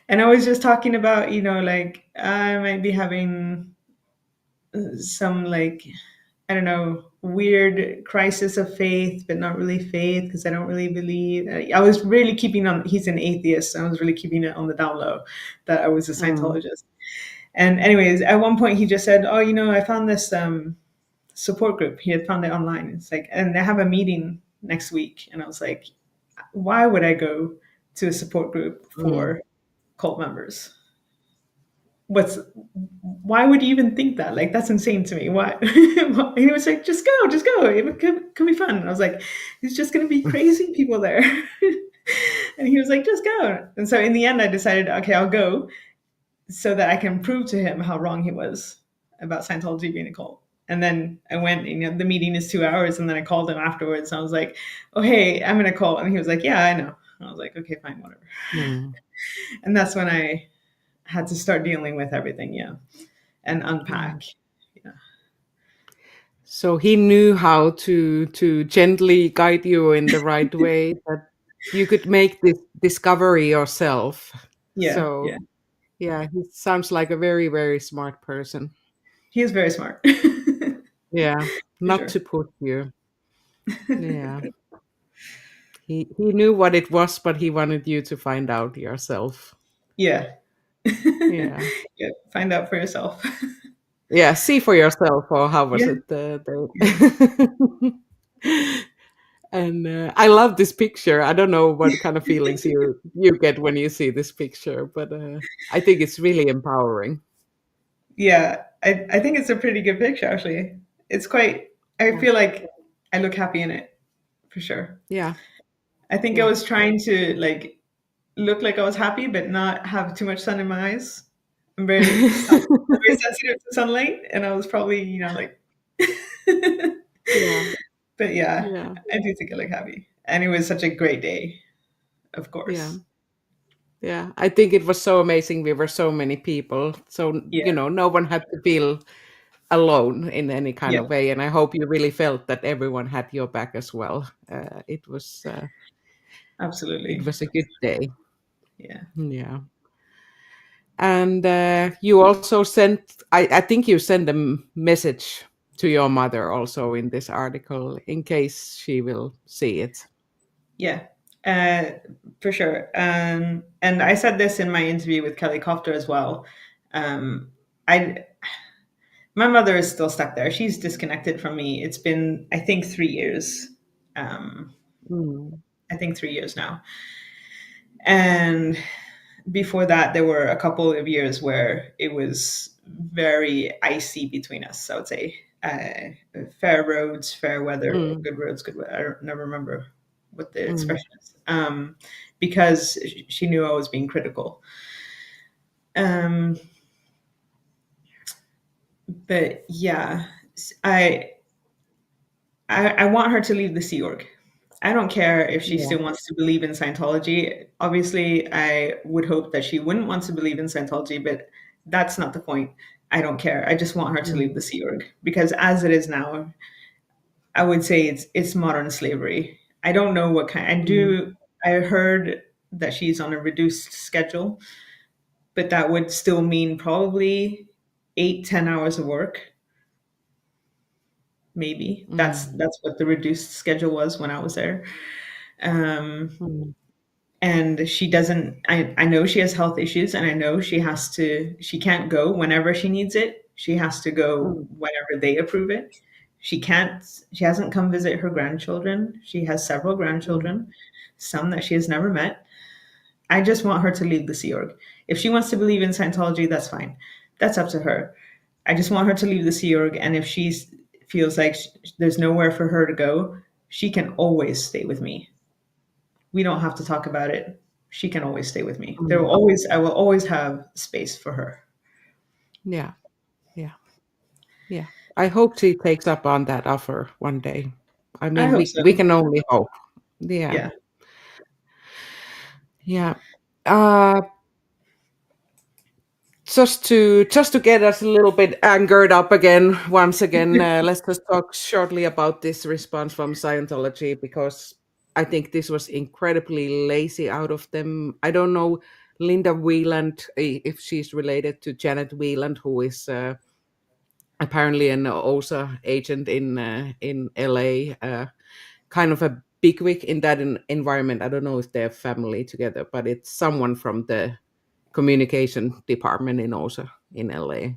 Speaker 2: and I was just talking about, like I might be having some like I don't know, weird crisis of faith, but not really faith because I don't really believe. I was really keeping on. He's an atheist. So I was really keeping it on the down low that I was a
Speaker 1: Mm.
Speaker 2: Scientologist. And anyways, at one point he just said, "Oh, I found this support group. He had found it online. It's like, and they have a meeting next week." And I was like, "Why would I go to a support group
Speaker 1: Mm.
Speaker 2: for cult members? What's Why would you even think that? Like, that's insane to me. Why?" And he was like, just go. It could be fun. And I was like, it's just going to be crazy people there. And he was like, just go. And so in the end, I decided, okay, I'll go so that I can prove to him how wrong he was about Scientology being a cult. And then I went, the meeting is 2 hours. And then I called him afterwards. And I was like, oh, hey, I'm in a cult. And he was like, yeah, I know. And I was like, okay, fine, whatever.
Speaker 1: Mm.
Speaker 2: And that's when I had to start dealing with everything. Yeah. And
Speaker 1: Yeah.
Speaker 2: unpack. Yeah.
Speaker 1: So he knew how to gently guide you in the right way, that you could make this discovery yourself.
Speaker 2: Yeah. Yeah.
Speaker 1: So yeah, he sounds like a very, very smart person.
Speaker 2: He is very smart. For
Speaker 1: Yeah, not
Speaker 2: sure.
Speaker 1: to push you. Yeah. He knew what it was, but he wanted you to find out yourself.
Speaker 2: Yeah.
Speaker 1: Yeah.
Speaker 2: Yeah. Find out for yourself.
Speaker 1: Yeah, see for yourself, or how was
Speaker 2: Yeah.
Speaker 1: it?
Speaker 2: Yeah.
Speaker 1: And I love this picture. I don't know what kind of feelings you get when you see this picture, but I think it's really empowering.
Speaker 2: Yeah. I think it's a pretty good picture, actually. It's quite, I
Speaker 1: Yeah.
Speaker 2: feel like I look happy in it for sure.
Speaker 1: Yeah.
Speaker 2: I think I
Speaker 1: Yeah.
Speaker 2: was trying to like look like I was happy, but not have too much sun in my eyes. I'm very sensitive to sunlight, and I was probably, like,
Speaker 1: Yeah.
Speaker 2: but yeah,
Speaker 1: Yeah.
Speaker 2: I do think I look happy. And it was such a great day, of
Speaker 1: Yeah.
Speaker 2: course.
Speaker 1: Yeah. I think it was so amazing. We were so many people. So,
Speaker 2: Yeah.
Speaker 1: no one had to feel alone in any kind
Speaker 2: Yeah.
Speaker 1: of way. And I hope you really felt that everyone had your back as well. It
Speaker 2: Absolutely.
Speaker 1: was a good day.
Speaker 2: Yeah.
Speaker 1: Yeah. And you also sent, I think you sent a message to your mother also in this article in case she will see it.
Speaker 2: Yeah. Uh, for sure. And I said this in my interview with Kelly Cofter as well. Um, I My mother is still stuck there. She's disconnected from me. It's been, I think, 3 years. Um,
Speaker 1: Mm.
Speaker 2: I think 3 years now. And before that, there were a couple of years where it was very icy between us, I would say. Fair roads, fair weather, or
Speaker 1: Mm.
Speaker 2: good roads, good weather. I don't never remember what the
Speaker 1: Mm.
Speaker 2: expression is. Because she knew I was being critical. Um, but yeah, I, I want her to leave the Sea Org. I don't care if she
Speaker 1: Yeah.
Speaker 2: still wants to believe in Scientology. Obviously, I would hope that she wouldn't want to believe in Scientology, but that's not the point. I don't care. I just want her to leave
Speaker 1: Mm.
Speaker 2: the Sea Org because as it is now, I would say it's modern slavery. I don't know what kind.
Speaker 1: Mm.
Speaker 2: I heard that she's on a reduced schedule, but that would still mean probably 8, 10 hours of work. Maybe
Speaker 1: Mm.
Speaker 2: that's what the reduced schedule was when I was there. Um,
Speaker 1: Mm.
Speaker 2: and she doesn't I know she has health issues, and I know she can't go whenever she needs it. She has to go
Speaker 1: Mm.
Speaker 2: whenever they approve it. She hasn't come visit her grandchildren. She has several
Speaker 1: Mm.
Speaker 2: grandchildren, some that she has never met. I just want her to leave the Sea Org. If she wants to believe in Scientology, that's fine. That's up to her. I just want her to leave the Sea Org, and if she feels like there's nowhere for her to go, she can always stay with me. We don't have to talk about it. she can always stay with me.
Speaker 1: Mm.
Speaker 2: I will always have space for her.
Speaker 1: Yeah, yeah, yeah. I hope she takes up on that offer one day. I
Speaker 2: I
Speaker 1: mean,
Speaker 2: hope
Speaker 1: we
Speaker 2: so.
Speaker 1: can only hope. Yeah,
Speaker 2: Yeah.
Speaker 1: yeah. Uh, just to get us a little bit angered up again once again, let's just talk shortly about this response from Scientology, because I think this was incredibly lazy out of them. I don't know Linda Wieland, if she's related to Janet Wieland, who is apparently an OSA agent in LA, kind of a bigwig in that environment. I don't know if they're family together, but it's someone from the communication department in OSA in LA.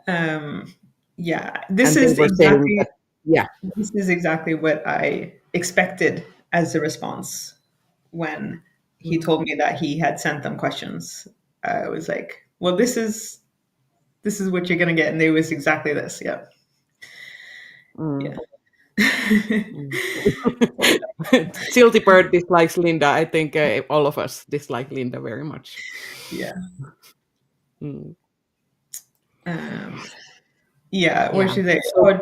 Speaker 2: Um, yeah.
Speaker 1: And they were saying that, yeah.
Speaker 2: This is exactly what I expected as a response when he
Speaker 1: Mm,
Speaker 2: told me that he had sent them questions. I was like, well, this is what you're gonna get, and it was exactly this. Yeah.
Speaker 1: mm,
Speaker 2: Yeah.
Speaker 1: mm. Tilty Bird dislikes Linda. I think all of us dislike Linda very much.
Speaker 2: Yeah.
Speaker 1: Mm,
Speaker 2: Um, yeah. What
Speaker 1: yeah.
Speaker 2: should they?
Speaker 1: So
Speaker 2: Oh,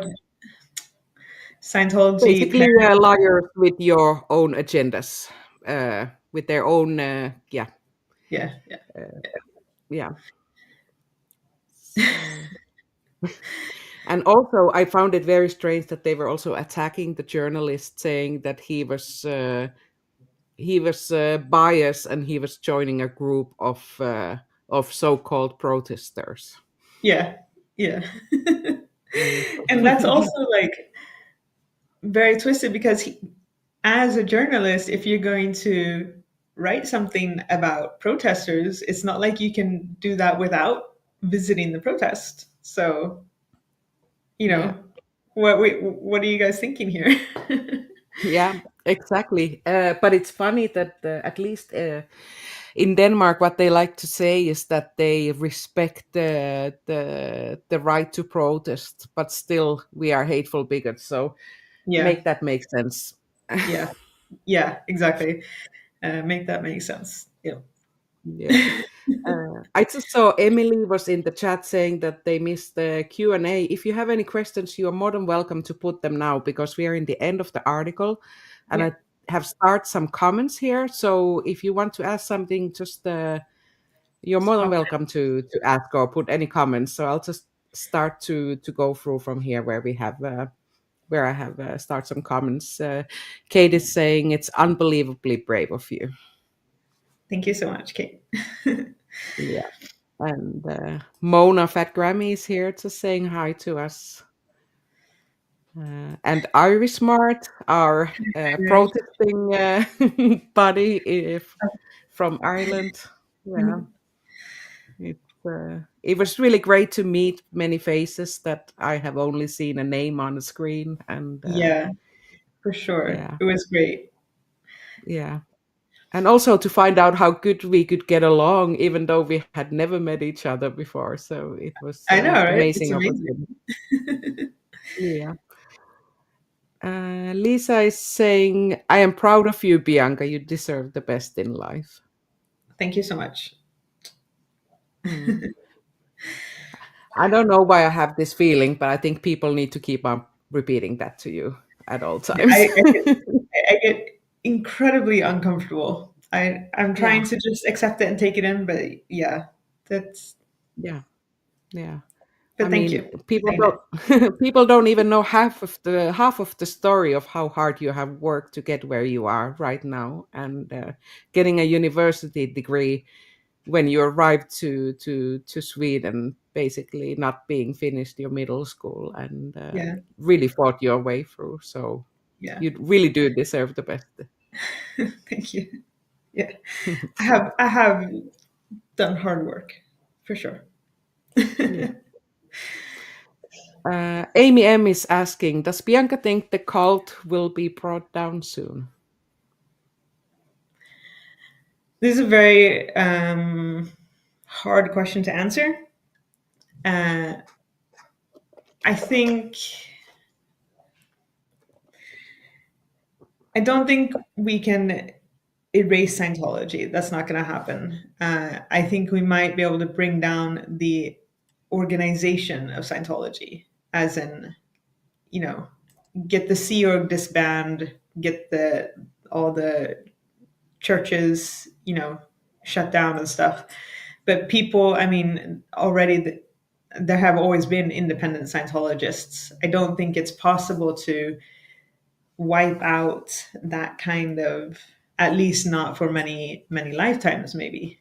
Speaker 2: Scientology
Speaker 1: basically,
Speaker 2: parents.
Speaker 1: liars with your own agendas, with their own, yeah,
Speaker 2: Yeah. Yeah.
Speaker 1: yeah. So, and also, I found it very strange that they were also attacking the journalist, saying that he was biased and he was joining a group of so-called protesters.
Speaker 2: Yeah. Yeah.
Speaker 1: Mm.
Speaker 2: And that's also like very twisted because as a journalist, if you're going to write something about protesters, it's not like you can do that without visiting the protest. So, you
Speaker 1: Yeah,
Speaker 2: know, what are you guys thinking here?
Speaker 1: yeah, exactly. But it's funny that at least in Denmark, what they like to say is that they respect the right to protest, but still we are hateful bigots. So
Speaker 2: Yeah,
Speaker 1: make that make sense.
Speaker 2: yeah, yeah, exactly. Make that make sense. Yeah.
Speaker 1: Yeah. I just saw Emily was in the chat saying that they missed the Q&A. If you have any questions, you are more than welcome to put them now, because we are in the end of the article and
Speaker 2: Yeah.
Speaker 1: I have started some comments here. So if you want to ask something, just you're more than
Speaker 2: Pop
Speaker 1: welcome to ask or put any comments. So I'll just start to go through from here where I have start some comments. Kate is saying it's unbelievably brave of you.
Speaker 2: Thank you so much, Kate.
Speaker 1: Yeah. And Mona Fat Grammy is here to saying hi to us. And Iris Smart, our protesting buddy from Ireland. Yeah, it was really great to meet many faces that I have only seen a name on the screen. And
Speaker 2: Yeah, for sure.
Speaker 1: yeah,
Speaker 2: It was great.
Speaker 1: yeah. And also to find out how good we could get along, even though we had never met each other before. So it was
Speaker 2: I know, right? It's
Speaker 1: amazing
Speaker 2: amazing.
Speaker 1: opportunity. Yeah. Lisa is saying, I am proud of you, Bianca. You deserve the best in life.
Speaker 2: Thank you so much.
Speaker 1: Hmm. I don't know why I have this feeling, but I think people need to keep on repeating that to you at all times.
Speaker 2: I get incredibly uncomfortable. I'm
Speaker 1: Yeah,
Speaker 2: trying to just accept it and take it in, but yeah, that's.
Speaker 1: yeah, yeah. I
Speaker 2: But thank
Speaker 1: mean,
Speaker 2: you for
Speaker 1: people
Speaker 2: saying it.
Speaker 1: don't people don't even know half of the story of how hard you have worked to get where you are right now, and getting a university degree when you arrived to Sweden, basically not being finished your middle school, and
Speaker 2: Yeah,
Speaker 1: really fought your way through. So
Speaker 2: yeah.
Speaker 1: you really do deserve the best.
Speaker 2: Thank you. Yeah,
Speaker 1: So,
Speaker 2: I have done hard work for sure.
Speaker 1: yeah. Amy M is asking, does Bianca think the cult will be brought down soon?
Speaker 2: This is a very hard question to answer. Uh, I think I don't think we can. erase Scientology. That's not going to happen. I think we might be able to bring down the organization of Scientology, as in, you know, get the Sea Org disband, get the all the churches, shut down and stuff. But people, I mean, already there have always been independent Scientologists. I don't think it's possible to wipe out that kind of, at least not for many many lifetimes, maybe,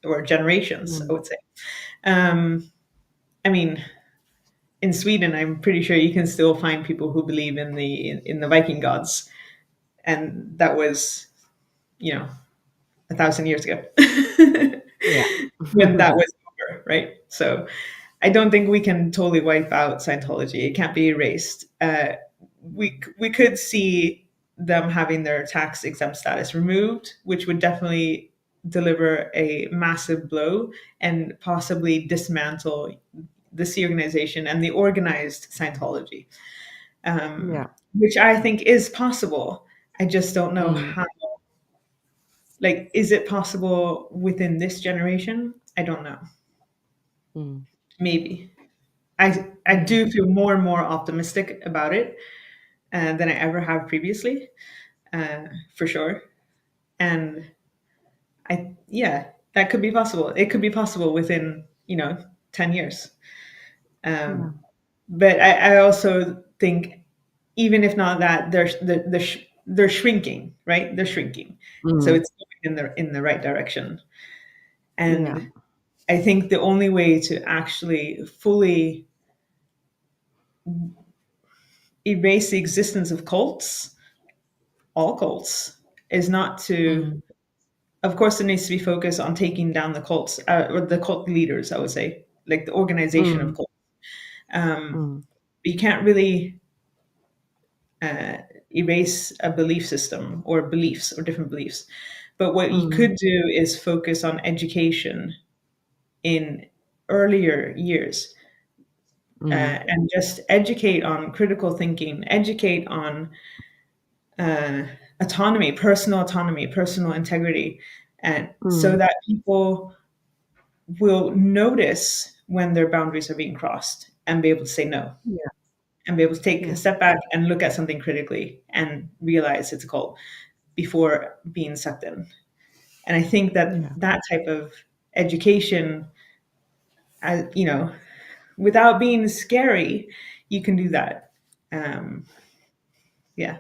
Speaker 2: or generations, I
Speaker 1: Mm.
Speaker 2: would say. um I mean, in Sweden, I'm pretty sure you can still find people who believe in the Viking gods, and that was, you know 1,000 years ago.
Speaker 1: Yeah.
Speaker 2: When that was over, right? So I don't think we can totally wipe out Scientology. It can't be erased. We could see them having their tax exempt status removed, which would definitely deliver a massive blow and possibly dismantle this organization and the organized Scientology,
Speaker 1: Yeah.
Speaker 2: which I think is possible. I just don't know
Speaker 1: Mm.
Speaker 2: how. Like, is it possible within this generation? I don't know.
Speaker 1: Mm.
Speaker 2: Maybe. I
Speaker 1: Yeah.
Speaker 2: do feel more and more optimistic about it than I ever have previously, for sure. And yeah, that could be possible. It could be possible within 10 years.
Speaker 1: Yeah.
Speaker 2: Um, but I also think, even if not that, they're shrinking, right? They're shrinking, so
Speaker 1: Mm.
Speaker 2: it's going in the right direction.
Speaker 1: Yeah.
Speaker 2: And I think the only way to actually fully erase the existence of cults, all cults, is not to.
Speaker 1: Mm.
Speaker 2: Of course, there needs to be focus on taking down the cults, or the cult leaders, I would say, like the organization of
Speaker 1: Mm.
Speaker 2: cults. Um,
Speaker 1: Mm.
Speaker 2: but you can't really uh, erase a belief system or beliefs or different beliefs. But what you
Speaker 1: Mm.
Speaker 2: could do is focus on education in earlier years,
Speaker 1: Mm.
Speaker 2: and just educate on critical thinking, educate on uh, autonomy, personal integrity, and so
Speaker 1: Mm.
Speaker 2: that people will notice when their boundaries are being crossed and be able to say no,
Speaker 1: Yeah.
Speaker 2: and be able to take a
Speaker 1: Yeah.
Speaker 2: step back and look at something critically and realize it's a cult before being sucked in. And I think that
Speaker 1: Yeah.
Speaker 2: that type of education, without being scary, you can do that. Um, yeah,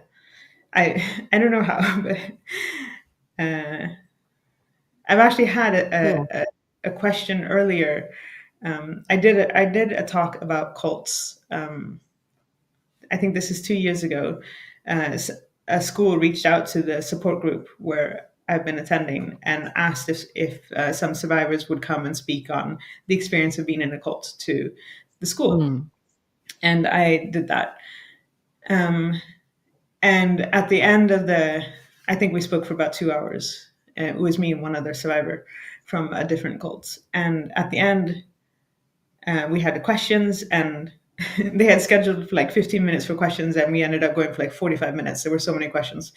Speaker 2: I don't know how, but uh, I've actually had
Speaker 1: Yeah.
Speaker 2: a question earlier. I did a talk about cults. I think this is 2 years ago. A school reached out to the support group where I've been attending and asked if some survivors would come and speak on the experience of being in a cult to the school,
Speaker 1: Mm.
Speaker 2: and I did that. Um, and at the end of I think we spoke for about 2 hours. It was me and one other survivor from a different cult, and at the end, we had the questions, and they had scheduled for like 15 minutes for questions, and we ended up going for like 45 minutes. There were so many questions.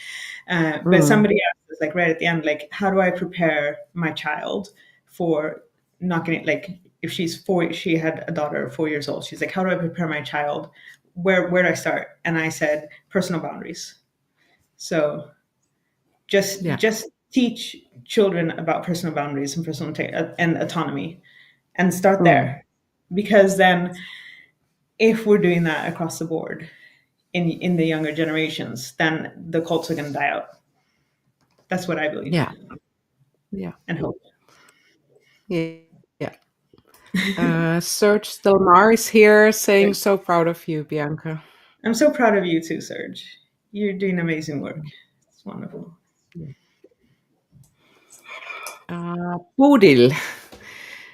Speaker 2: But
Speaker 1: Mm.
Speaker 2: somebody asked us, like, right at the end, like, how do I prepare my child for not getting, like, if she's 4, she had a daughter 4 years old. She's like, how do I prepare my child? Where do I start? And I said, personal boundaries. So just
Speaker 1: Yeah.
Speaker 2: just teach children about personal boundaries and and autonomy, and start
Speaker 1: Mm.
Speaker 2: there, because then, if we're doing that across the board in the younger generations, then the cults are going to die out. That's what I believe
Speaker 1: Yeah. Yeah.
Speaker 2: and hope.
Speaker 1: Yeah. Yeah. Serge Delmar is here saying so proud of you, Bianca.
Speaker 2: I'm so proud of you too, Serge. You're doing amazing work. It's wonderful.
Speaker 1: Bodil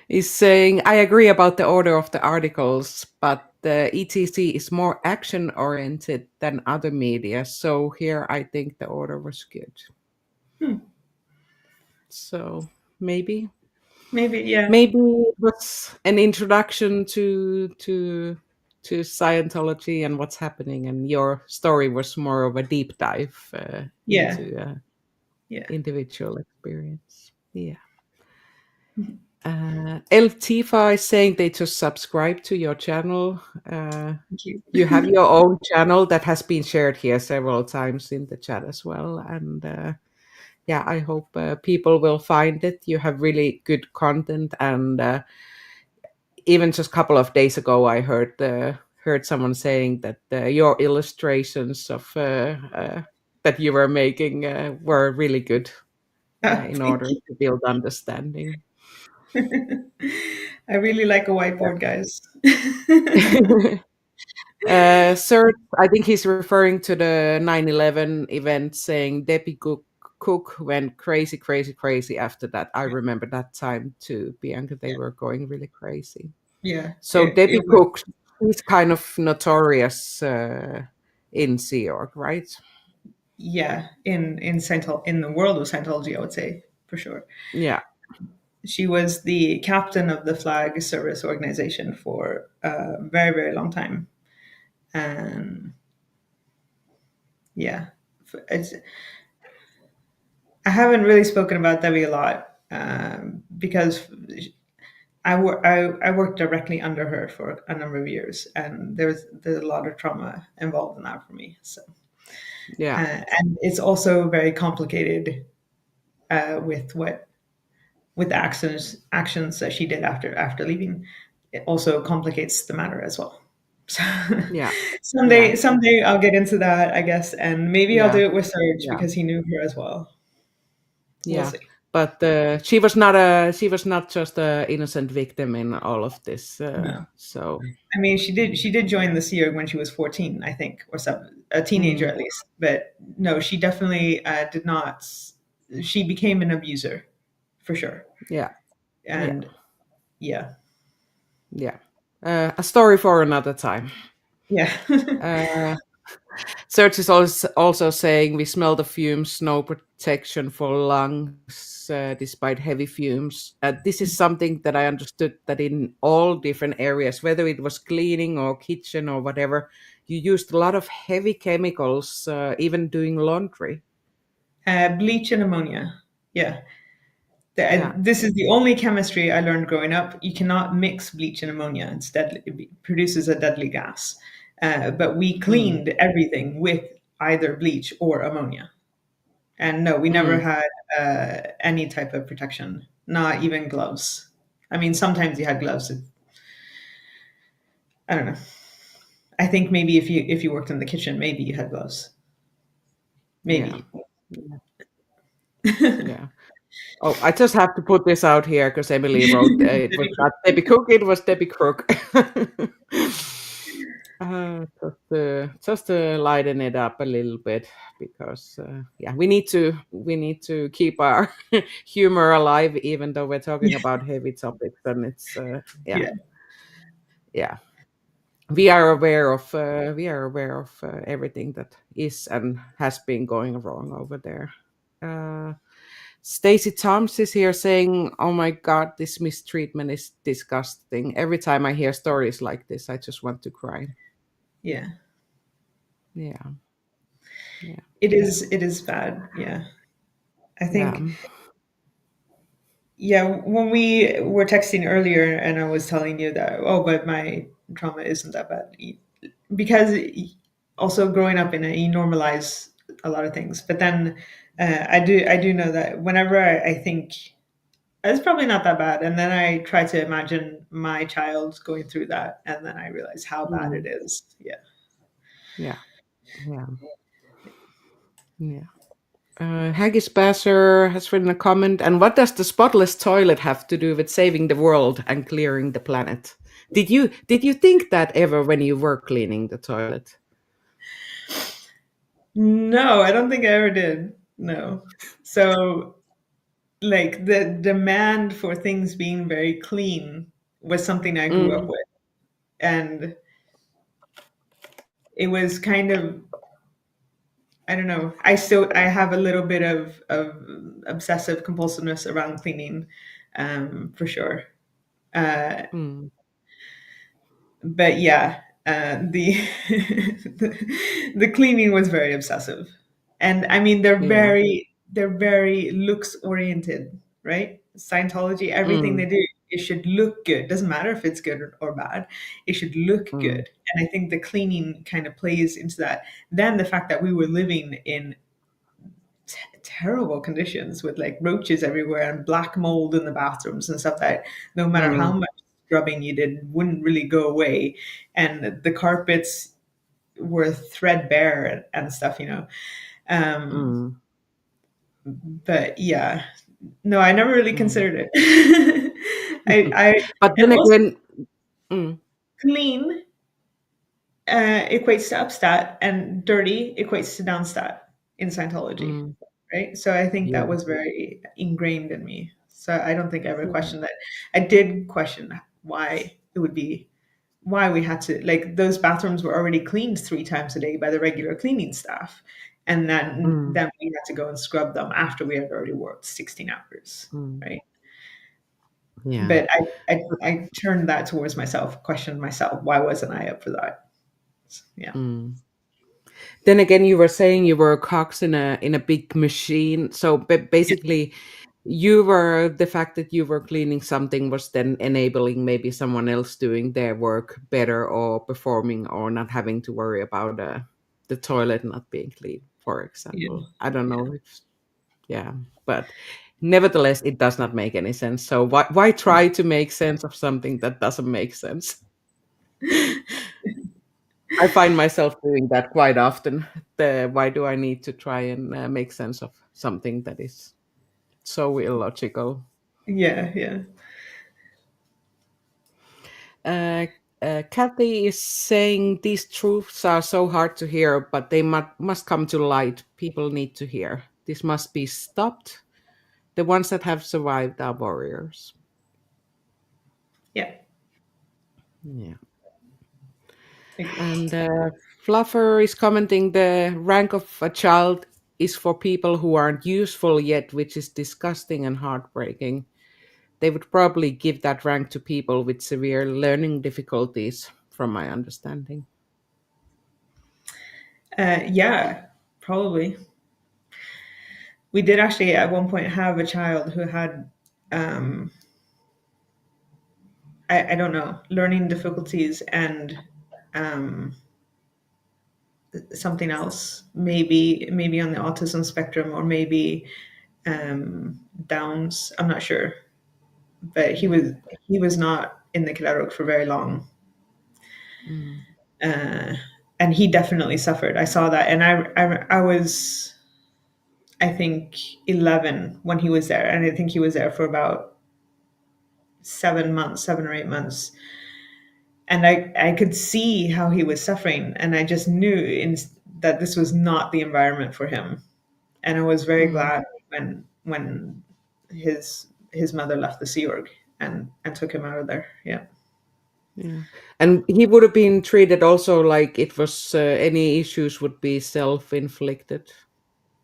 Speaker 1: is saying, I agree about the order of the articles, but the ETC is more action oriented than other media. So here I think the order was good.
Speaker 2: Hmm.
Speaker 1: So maybe
Speaker 2: Maybe, yeah.
Speaker 1: maybe it was an introduction to Scientology and what's happening, and your story was more of a deep dive
Speaker 2: Yeah.
Speaker 1: into.
Speaker 2: Yeah.
Speaker 1: individual experience. Yeah. El Tifa is saying they just subscribe to your channel.
Speaker 2: Thank you.
Speaker 1: You have your own channel that has been shared here several times in the chat as well. And yeah, I hope people will find it. You have really good content. And even just a couple of days ago, I heard someone saying that your illustrations of that you were making were really good in
Speaker 2: Thank
Speaker 1: order
Speaker 2: you.
Speaker 1: to build understanding.
Speaker 2: I really like a whiteboard, guys.
Speaker 1: Yeah. Sir, I think he's referring to the 9/11 event, saying Debbie Cook went crazy, crazy, crazy after that. I remember that time too, Bianca. They were going really crazy.
Speaker 2: Yeah,
Speaker 1: So
Speaker 2: it
Speaker 1: Debbie
Speaker 2: was.
Speaker 1: Cook, she's kind of notorious in Sea Org, right?
Speaker 2: Yeah, in in the world of Scientology, I would say for sure.
Speaker 1: Yeah,
Speaker 2: She was the captain of the flag service organization for a very, very long time. And yeah, it's, I haven't really spoken about Debbie a lot because I worked directly under her for a number of years, and there's a lot of trauma involved in that for me. So,
Speaker 1: yeah,
Speaker 2: and it's also very complicated with what with the actions that she did after leaving. It also complicates the matter as well. So
Speaker 1: yeah, yeah,
Speaker 2: someday I'll get into that, I guess, and maybe I'll
Speaker 1: yeah,
Speaker 2: do it with Serge
Speaker 1: yeah,
Speaker 2: because he knew her as well. We'll
Speaker 1: yeah.
Speaker 2: see.
Speaker 1: But she was not just a innocent victim in all of this.
Speaker 2: No.
Speaker 1: So
Speaker 2: I mean, she did join the SEERG when she was 14, I think, or some a teenager
Speaker 1: mm,
Speaker 2: at least. But no, she definitely did not. She became an abuser for sure.
Speaker 1: yeah, yeah,
Speaker 2: And yeah,
Speaker 1: yeah. A story for another time.
Speaker 2: yeah,
Speaker 1: Uh, Serge is also saying we smell the fumes, no protection for lungs despite heavy fumes. This is something that I understood that in all different areas, whether it was cleaning or kitchen or whatever, you used a lot of heavy chemicals, even doing laundry.
Speaker 2: bleach and ammonia. Yeah,
Speaker 1: Yeah.
Speaker 2: this is the only chemistry I learned growing up. You cannot mix bleach and ammonia; it's deadly. It produces a deadly gas. But we
Speaker 1: Mm,
Speaker 2: cleaned everything with either bleach or ammonia. And no, we never
Speaker 1: mm,
Speaker 2: had any type of protection, not even gloves. I mean, sometimes you had gloves. I don't know. I think maybe if you worked in the kitchen, maybe you had gloves.
Speaker 1: yeah.
Speaker 2: Maybe.
Speaker 1: Yeah. Yeah. Oh, I just have to put this out here because Emily wrote it was not Debbie Cook, it was Debbie Crook. Just to lighten it up a little bit because yeah, we need to keep our humor alive even though we're talking about heavy topics and it's yeah,
Speaker 2: Yeah,
Speaker 1: yeah, we are aware of everything that is and has been going wrong over there. Uh, Stacy Toms is here saying, "Oh my God, this mistreatment is disgusting. Every time I hear stories like this, I just want to cry."
Speaker 2: yeah.
Speaker 1: Yeah, yeah,
Speaker 2: It is bad. Yeah, I
Speaker 1: yeah.
Speaker 2: think. Yeah, when we were texting earlier, and I was telling you that, oh, but my trauma isn't that bad, because also growing up in it, you normalize a lot of things. But then I do know that whenever I think it's probably not that bad, and then I try to imagine my child going through that, and then I realize how bad it
Speaker 1: Mm,
Speaker 2: is. Yeah,
Speaker 1: yeah, yeah, yeah. Haggis Basser has written a comment. And what does the spotless toilet have to do with saving the world and clearing the planet? Did you think that ever when you were cleaning the toilet?
Speaker 2: no, I don't think I ever did. No, so like the demand for things being very clean was something I grew up
Speaker 1: Mm,
Speaker 2: with, and it was kind of, I don't know. I have a little bit of obsessive compulsiveness around cleaning, for sure. Uh,
Speaker 1: mm,
Speaker 2: but yeah, the cleaning was very obsessive, and I mean they're
Speaker 1: yeah.
Speaker 2: very they're very looks oriented, right? Scientology, everything they
Speaker 1: Mm,
Speaker 2: do, it should look good. Doesn't matter if it's good or bad. It should look
Speaker 1: mm,
Speaker 2: good. And I think the cleaning kind of plays into that. Then the fact that we were living in terrible conditions with like roaches everywhere and black mold in the bathrooms and stuff that no matter how
Speaker 1: mm,
Speaker 2: much scrubbing you did wouldn't really go away. And the carpets were threadbare and stuff, you know. Um,
Speaker 1: mm,
Speaker 2: but yeah, no, I never really
Speaker 1: mm.
Speaker 2: considered it.
Speaker 1: But
Speaker 2: And
Speaker 1: then
Speaker 2: also
Speaker 1: again, mm,
Speaker 2: clean equates to upstat and dirty equates to downstat in Scientology,
Speaker 1: mm,
Speaker 2: right? So I think that
Speaker 1: yeah,
Speaker 2: was very ingrained in me. So I don't think I ever
Speaker 1: yeah,
Speaker 2: questioned that. I did question why it would be why we had to like those bathrooms were already cleaned 3 times a day by the regular cleaning staff, and
Speaker 1: mm,
Speaker 2: then we had to go and scrub them after we had already worked 16 hours,
Speaker 1: mm,
Speaker 2: right?
Speaker 1: yeah.
Speaker 2: But I turned that towards myself, questioned myself, why wasn't I up for that? Yeah.
Speaker 1: Mm. Then again, you were saying you were cogs in a big machine. So basically, you were the fact that you were cleaning something was then enabling maybe someone else doing their work better or performing or not having to worry about the toilet not being clean, for
Speaker 2: Yeah.
Speaker 1: example. I don't
Speaker 2: Yeah.
Speaker 1: know if yeah, but nevertheless, it does not make any sense. So why try to make sense of something that doesn't make sense? I find myself doing that quite often. Why do I need to try and make sense of something that is so illogical?
Speaker 2: Yeah. Yeah.
Speaker 1: Uh, Kathy is saying these truths are so hard to hear, but they must come to light. People need to hear. This must be stopped. The ones that have survived are warriors.
Speaker 2: Yeah.
Speaker 1: Yeah.
Speaker 2: Agree.
Speaker 1: And Fluffer is commenting the rank of a child is for people who aren't useful yet, which is disgusting and heartbreaking. They would probably give that rank to people with severe learning difficulties, from my understanding.
Speaker 2: Yeah, probably. We did actually at one point have a child who had, um, I don't know, learning difficulties and um, something else, maybe on the autism spectrum or maybe Downs. I'm not sure, but
Speaker 1: Mm,
Speaker 2: he was not in the Kilarok for very long,
Speaker 1: mm,
Speaker 2: uh, and he definitely suffered. I saw that, and I was I think 11 when he was there, and I think he was there for about 7 months, 7 or 8 months, and I could see how he was suffering, and I just knew that this was not the environment for him, and I was very
Speaker 1: mm,
Speaker 2: glad when his mother left the Sea Org and took him out of there. Yeah.
Speaker 1: yeah. And he would have been treated also like it was any issues would be self inflicted,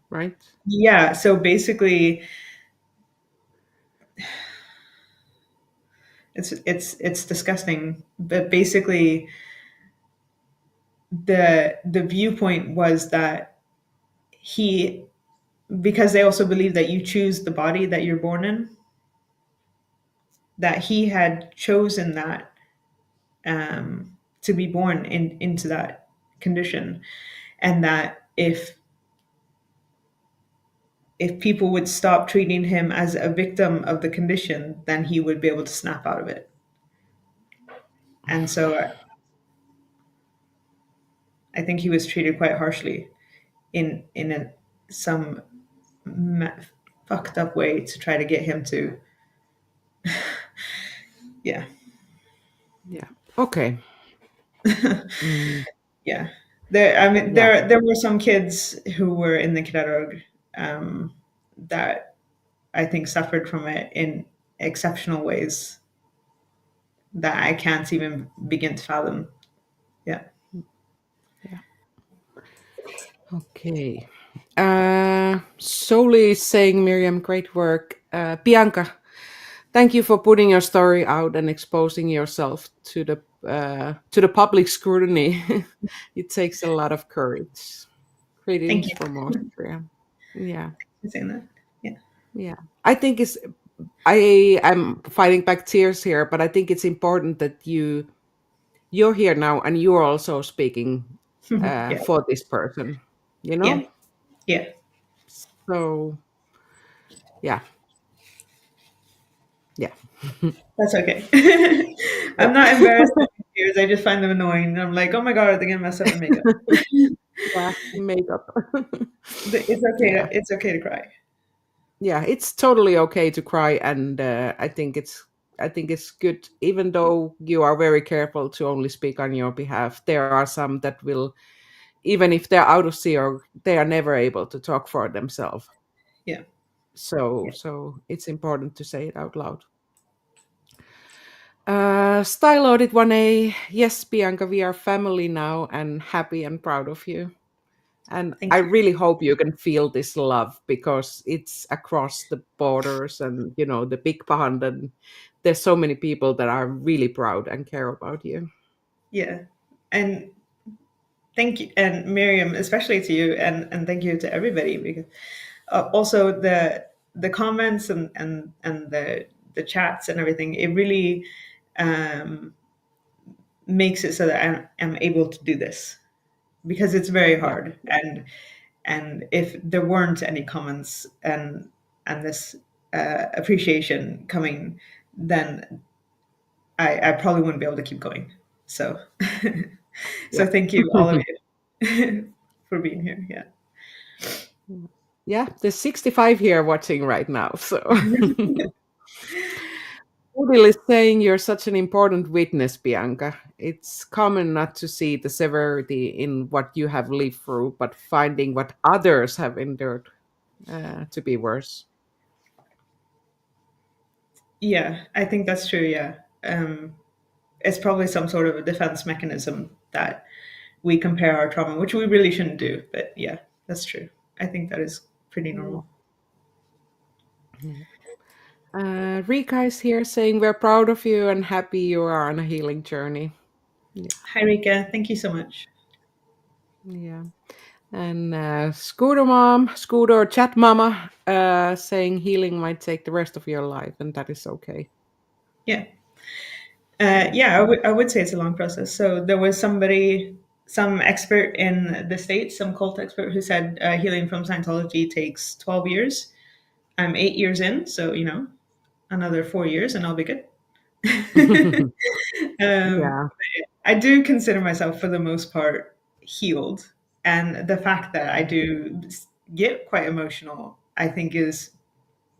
Speaker 1: right?
Speaker 2: Yeah, so basically it's disgusting, but basically the viewpoint was that he because they also believe that you choose the body that you're born in, that he had chosen that to be born into that condition, and that if people would stop treating him as a victim of the condition, then he would be able to snap out of it. And so I think he was treated quite harshly some ma- fucked up way to try to get him to, yeah.
Speaker 1: Yeah. Okay. Mm,
Speaker 2: Yeah. There, I mean,
Speaker 1: yeah.
Speaker 2: there were some kids who were in the Kidarog that I think suffered from it in exceptional ways that I can't even begin to fathom. Yeah.
Speaker 1: Yeah. Okay. Solely is saying, Miriam, great work. Bianca, thank you for putting your story out and exposing yourself to the public scrutiny. It takes a lot of courage.
Speaker 2: Thank
Speaker 1: Greetings
Speaker 2: you.
Speaker 1: from Austria. Yeah.
Speaker 2: saying that. Yeah.
Speaker 1: Yeah. I think it's I'm fighting back tears here, but I think it's important that you're here now and you're also speaking
Speaker 2: Yeah.
Speaker 1: for this person, you
Speaker 2: Yeah.
Speaker 1: know?
Speaker 2: Yeah.
Speaker 1: So yeah, yeah.
Speaker 2: That's okay. I'm not
Speaker 1: Yeah.
Speaker 2: embarrassed by my tears. I just find them annoying. I'm like, oh my god, they're gonna mess up my makeup.
Speaker 1: Yeah, makeup.
Speaker 2: It's okay.
Speaker 1: Yeah.
Speaker 2: It's okay to cry.
Speaker 1: Yeah, it's totally okay to cry, and I think it's good, even though you are very careful to only speak on your behalf. There are some that will, even if they're out of zero, they are never able to talk for themselves.
Speaker 2: Yeah. Yeah.
Speaker 1: So it's important to say it out loud. Style Audit 1A, yes, Bianca, we are family now and happy and proud of you. And
Speaker 2: Thank
Speaker 1: I
Speaker 2: you.
Speaker 1: really hope you can feel this love because it's across the borders and, the big pond. And there's so many people that are really proud and care about you.
Speaker 2: Yeah. And thank you, and Miriam, especially to you, and thank you to everybody, because also the comments and the chats and everything. It really um, makes it so that I'm able to do this, because it's very
Speaker 1: Yeah.
Speaker 2: hard. And if there weren't any comments and this appreciation coming, then I probably wouldn't be able to keep going. So
Speaker 1: Yeah.
Speaker 2: so thank you, all of you, for being here. Yeah.
Speaker 1: Yeah. There's 65 here watching right now. So Bodil is saying you're such an important witness, Bianca. It's common not to see the severity in what you have lived through, but finding what others have endured to be worse.
Speaker 2: Yeah, I think that's true. Yeah. It's probably some sort of a defense mechanism that we compare our trauma, which we really shouldn't do. But yeah, that's true. I think that is pretty
Speaker 1: Yeah.
Speaker 2: normal.
Speaker 1: Yeah. Rika is here saying we're proud of you and happy you are on a healing journey. Yeah,
Speaker 2: Hi, Rika. Thank you so much.
Speaker 1: yeah. And Scooter Mom, Scooter Chat Mama, saying healing might take the rest of your life, and that is okay.
Speaker 2: Yeah.
Speaker 1: Yeah.
Speaker 2: Yeah, I would say it's a long process. So there was somebody, some expert in the States, some cult expert, who said healing from Scientology takes 12 years. I'm 8 years in, so, another 4 years and I'll be good. um,
Speaker 1: Yeah.
Speaker 2: I do consider myself, for the most part, healed. And the fact that I do get quite emotional, I think, is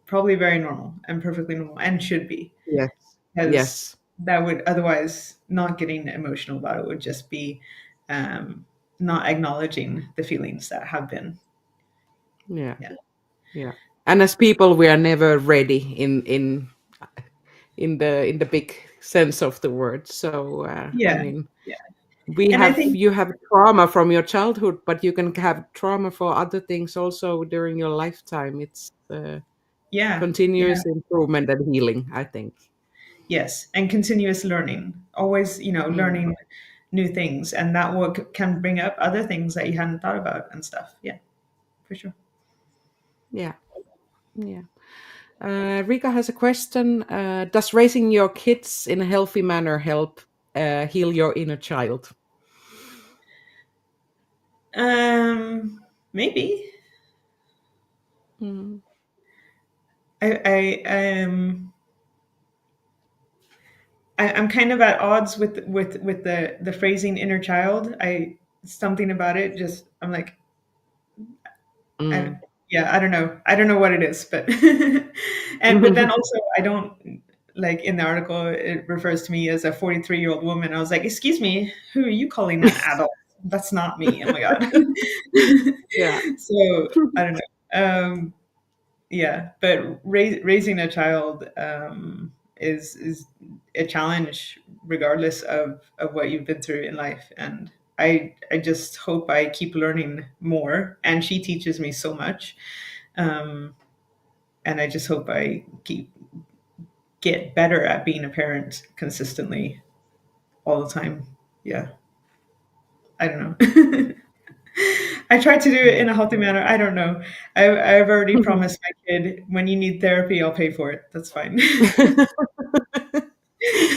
Speaker 2: probably very normal and perfectly normal and should be,
Speaker 1: Yes.
Speaker 2: because
Speaker 1: Yes.
Speaker 2: that would otherwise, not getting emotional about it would just be um, not acknowledging the feelings that have been.
Speaker 1: Yeah.
Speaker 2: Yeah.
Speaker 1: Yeah. And as people, we are never ready in the big sense of the word. So I
Speaker 2: Yeah.
Speaker 1: mean,
Speaker 2: Yeah.
Speaker 1: we
Speaker 2: And I
Speaker 1: have
Speaker 2: think,
Speaker 1: you have trauma from your childhood, but you can have trauma for other things also during your lifetime. It's
Speaker 2: yeah. Yeah.
Speaker 1: continuous improvement and healing, I think.
Speaker 2: Yes. And continuous learning, always,
Speaker 1: Yeah.
Speaker 2: learning new things. And that can bring up other things that you hadn't thought about and stuff. Yeah, for sure.
Speaker 1: Yeah. Yeah. Rika has a question. Does raising your kids in a healthy manner help heal your inner child?
Speaker 2: Maybe.
Speaker 1: Mm.
Speaker 2: I I'm kind of at odds with the phrasing inner child. Something about it, just, I'm like, I
Speaker 1: Mm.
Speaker 2: yeah, I don't know what it is, but and but then also, I don't, like, in the article it refers to me as a 43-year-old woman. I was like, excuse me, who are you calling an adult? That's not me. Oh my god.
Speaker 1: Yeah.
Speaker 2: So I don't know. Yeah, but raising a child is a challenge, regardless of what you've been through in life. And I just hope I keep learning more. And she teaches me so much, um, and I just hope I get better at being a parent consistently all the time. Yeah, I don't know. I tried to do it in a healthy manner. I don't know. I've already promised my kid, when you need therapy, I'll pay for it. That's fine.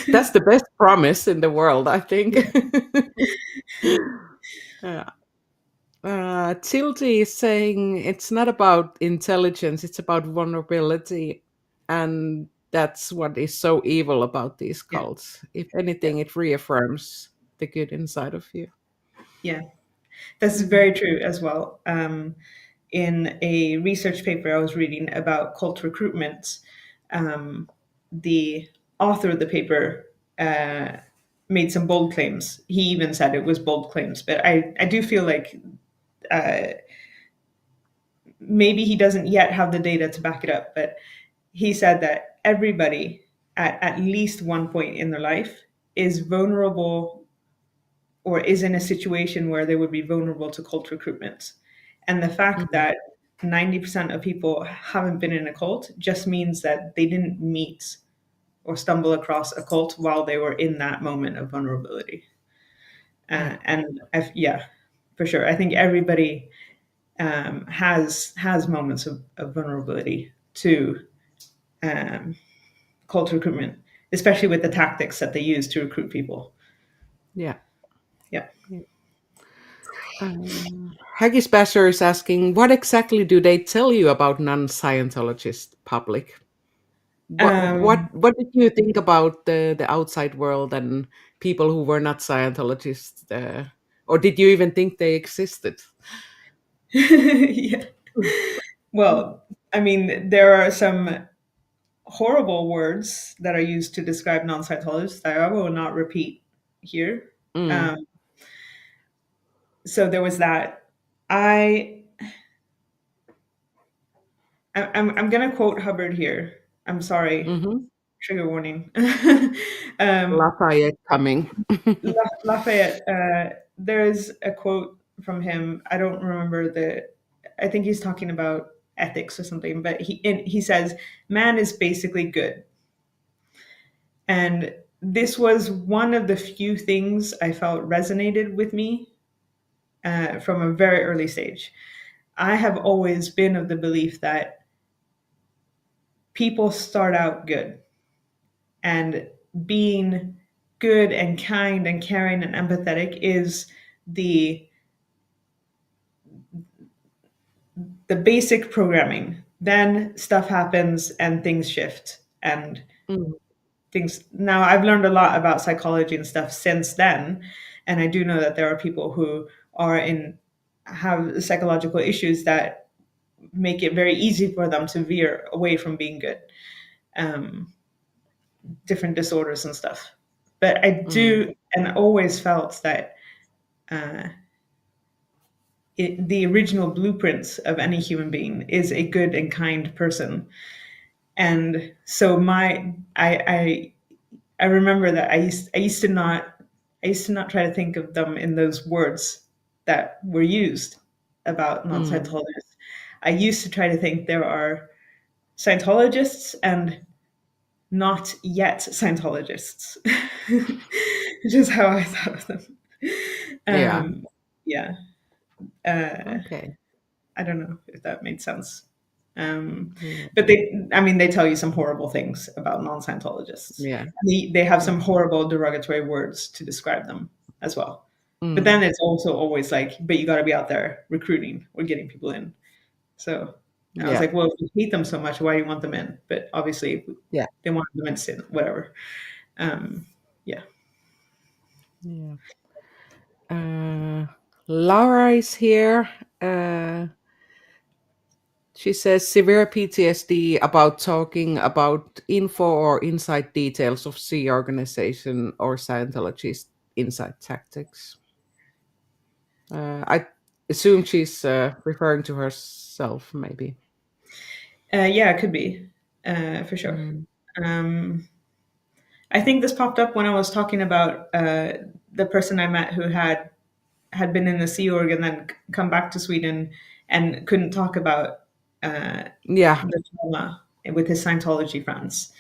Speaker 1: That's the best promise in the world, I think.
Speaker 2: Yeah.
Speaker 1: Yeah. Tildy is saying it's not about intelligence, it's about vulnerability. And that's what is so evil about these
Speaker 2: Yeah.
Speaker 1: cults. If
Speaker 2: Yeah.
Speaker 1: anything, it reaffirms the good inside of you.
Speaker 2: Yeah. That's
Speaker 1: Mm.
Speaker 2: very true as well. In a research paper I was reading about cult recruitment, um, the author of the paper uh, made some bold claims. He even said it was bold claims, but I do feel like uh, maybe he doesn't yet have the data to back it up. But he said that everybody at least one point in their life is vulnerable or is in a situation where they would be vulnerable to cult recruitment. And the fact
Speaker 1: Mm.
Speaker 2: that 90% of people haven't been in a cult just means that they didn't meet or stumble across a cult while they were in that moment of vulnerability.
Speaker 1: Yeah.
Speaker 2: And yeah, for sure. I think everybody has moments of vulnerability to um, cult recruitment, especially with the tactics that they use to recruit people.
Speaker 1: Yeah.
Speaker 2: Yeah.
Speaker 1: Yeah. Haggis Basher is asking, what exactly do they tell you about non-Scientologist public?
Speaker 2: Um,
Speaker 1: What did you think about the outside world and people who were not Scientologists? Or did you even think they existed?
Speaker 2: yeah. Well, I mean, there are some horrible words that are used to describe non-Scientologists that I will not repeat here.
Speaker 1: Mm.
Speaker 2: Um, so there was that. I I'm gonna quote Hubbard here. I'm sorry,
Speaker 1: Hmm.
Speaker 2: trigger warning. um,
Speaker 1: Lafayette coming.
Speaker 2: Lafayette. There's a quote from him. I don't remember the. I think he's talking about ethics or something. But he says man is basically good, and this was one of the few things I felt resonated with me from a very early stage. I have always been of the belief that people start out good, and being good and kind and caring and empathetic is the the basic programming. Then stuff happens and things shift, and
Speaker 1: Mm.
Speaker 2: things. Now I've learned a lot about psychology and stuff since then, and I do know that there are people who are in have psychological issues that make it very easy for them to veer away from being good. Um, Different disorders and stuff. But I
Speaker 1: Mm.
Speaker 2: do and always felt that uh, the original blueprints of any human being is a good and kind person. And so I remember that I used to not try to think of them in those words that were used about
Speaker 1: Mm.
Speaker 2: non-Scientologists. I used to try to think there are Scientologists and not yet Scientologists, which is how I thought of them.
Speaker 1: Yeah.
Speaker 2: Um, yeah, uh,
Speaker 1: Okay.
Speaker 2: I don't know if that made sense.
Speaker 1: Yeah.
Speaker 2: But I mean, they tell you some horrible things about non-Scientologists.
Speaker 1: Yeah.
Speaker 2: They have
Speaker 1: Yeah.
Speaker 2: some horrible derogatory words to describe them as well. But
Speaker 1: Mm.
Speaker 2: then it's also always like, but you got to be out there recruiting or getting people in. So I was
Speaker 1: Yeah.
Speaker 2: like, well, if you hate them so much, why do you want them in? But obviously,
Speaker 1: Yeah.
Speaker 2: they want them in, whatever. Um, yeah.
Speaker 1: Yeah. Laura is here. Uh, she says severe PTSD about talking about info or inside details of C organization or Scientology's inside tactics. I assume she's referring to herself, maybe.
Speaker 2: Yeah, it could be, for sure.
Speaker 1: Mm.
Speaker 2: Um, I think this popped up when I was talking about the person I met who had been in the Sea Org and then come back to Sweden and couldn't talk about uh,
Speaker 1: Yeah.
Speaker 2: the trauma with his Scientology friends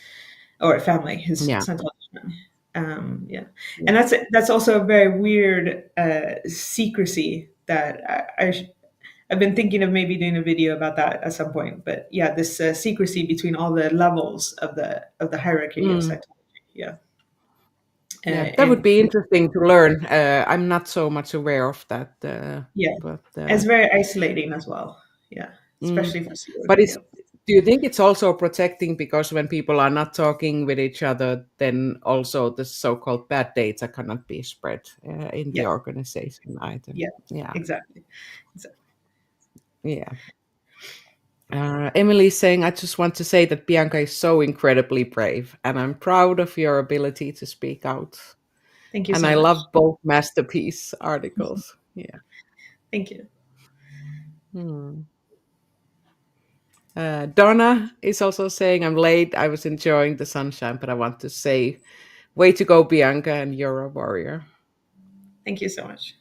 Speaker 2: or family, his
Speaker 1: Yeah.
Speaker 2: Scientology family. Yeah,
Speaker 1: Yeah.
Speaker 2: and that's also a very weird secrecy that I've been thinking of maybe doing a video about that at some point. But yeah, this secrecy between all the levels of the hierarchy of
Speaker 1: Mm.
Speaker 2: Scientology. Yeah,
Speaker 1: Yeah, that would
Speaker 2: and
Speaker 1: be interesting to learn. I'm not so much aware of that,
Speaker 2: yeah,
Speaker 1: but
Speaker 2: it's very isolating as well. Yeah,
Speaker 1: mm.
Speaker 2: especially for CEO.
Speaker 1: But
Speaker 2: Yeah,
Speaker 1: do you think it's also protecting because when people are not talking with each other, then also the so-called bad data cannot be spread in the
Speaker 2: yeah,
Speaker 1: organization either?
Speaker 2: yeah,
Speaker 1: Yeah,
Speaker 2: exactly. Exactly.
Speaker 1: yeah. Emily is saying, I just want to say that Bianca is so incredibly brave, and I'm proud of your ability to speak out.
Speaker 2: Thank you
Speaker 1: And
Speaker 2: so
Speaker 1: I
Speaker 2: much.
Speaker 1: love both masterpiece articles. Yeah.
Speaker 2: Thank you.
Speaker 1: Hmm. Donna is also saying, I'm late. I was enjoying the sunshine, but I want to say, way to go, Bianca, and you're a warrior.
Speaker 2: Thank you so much.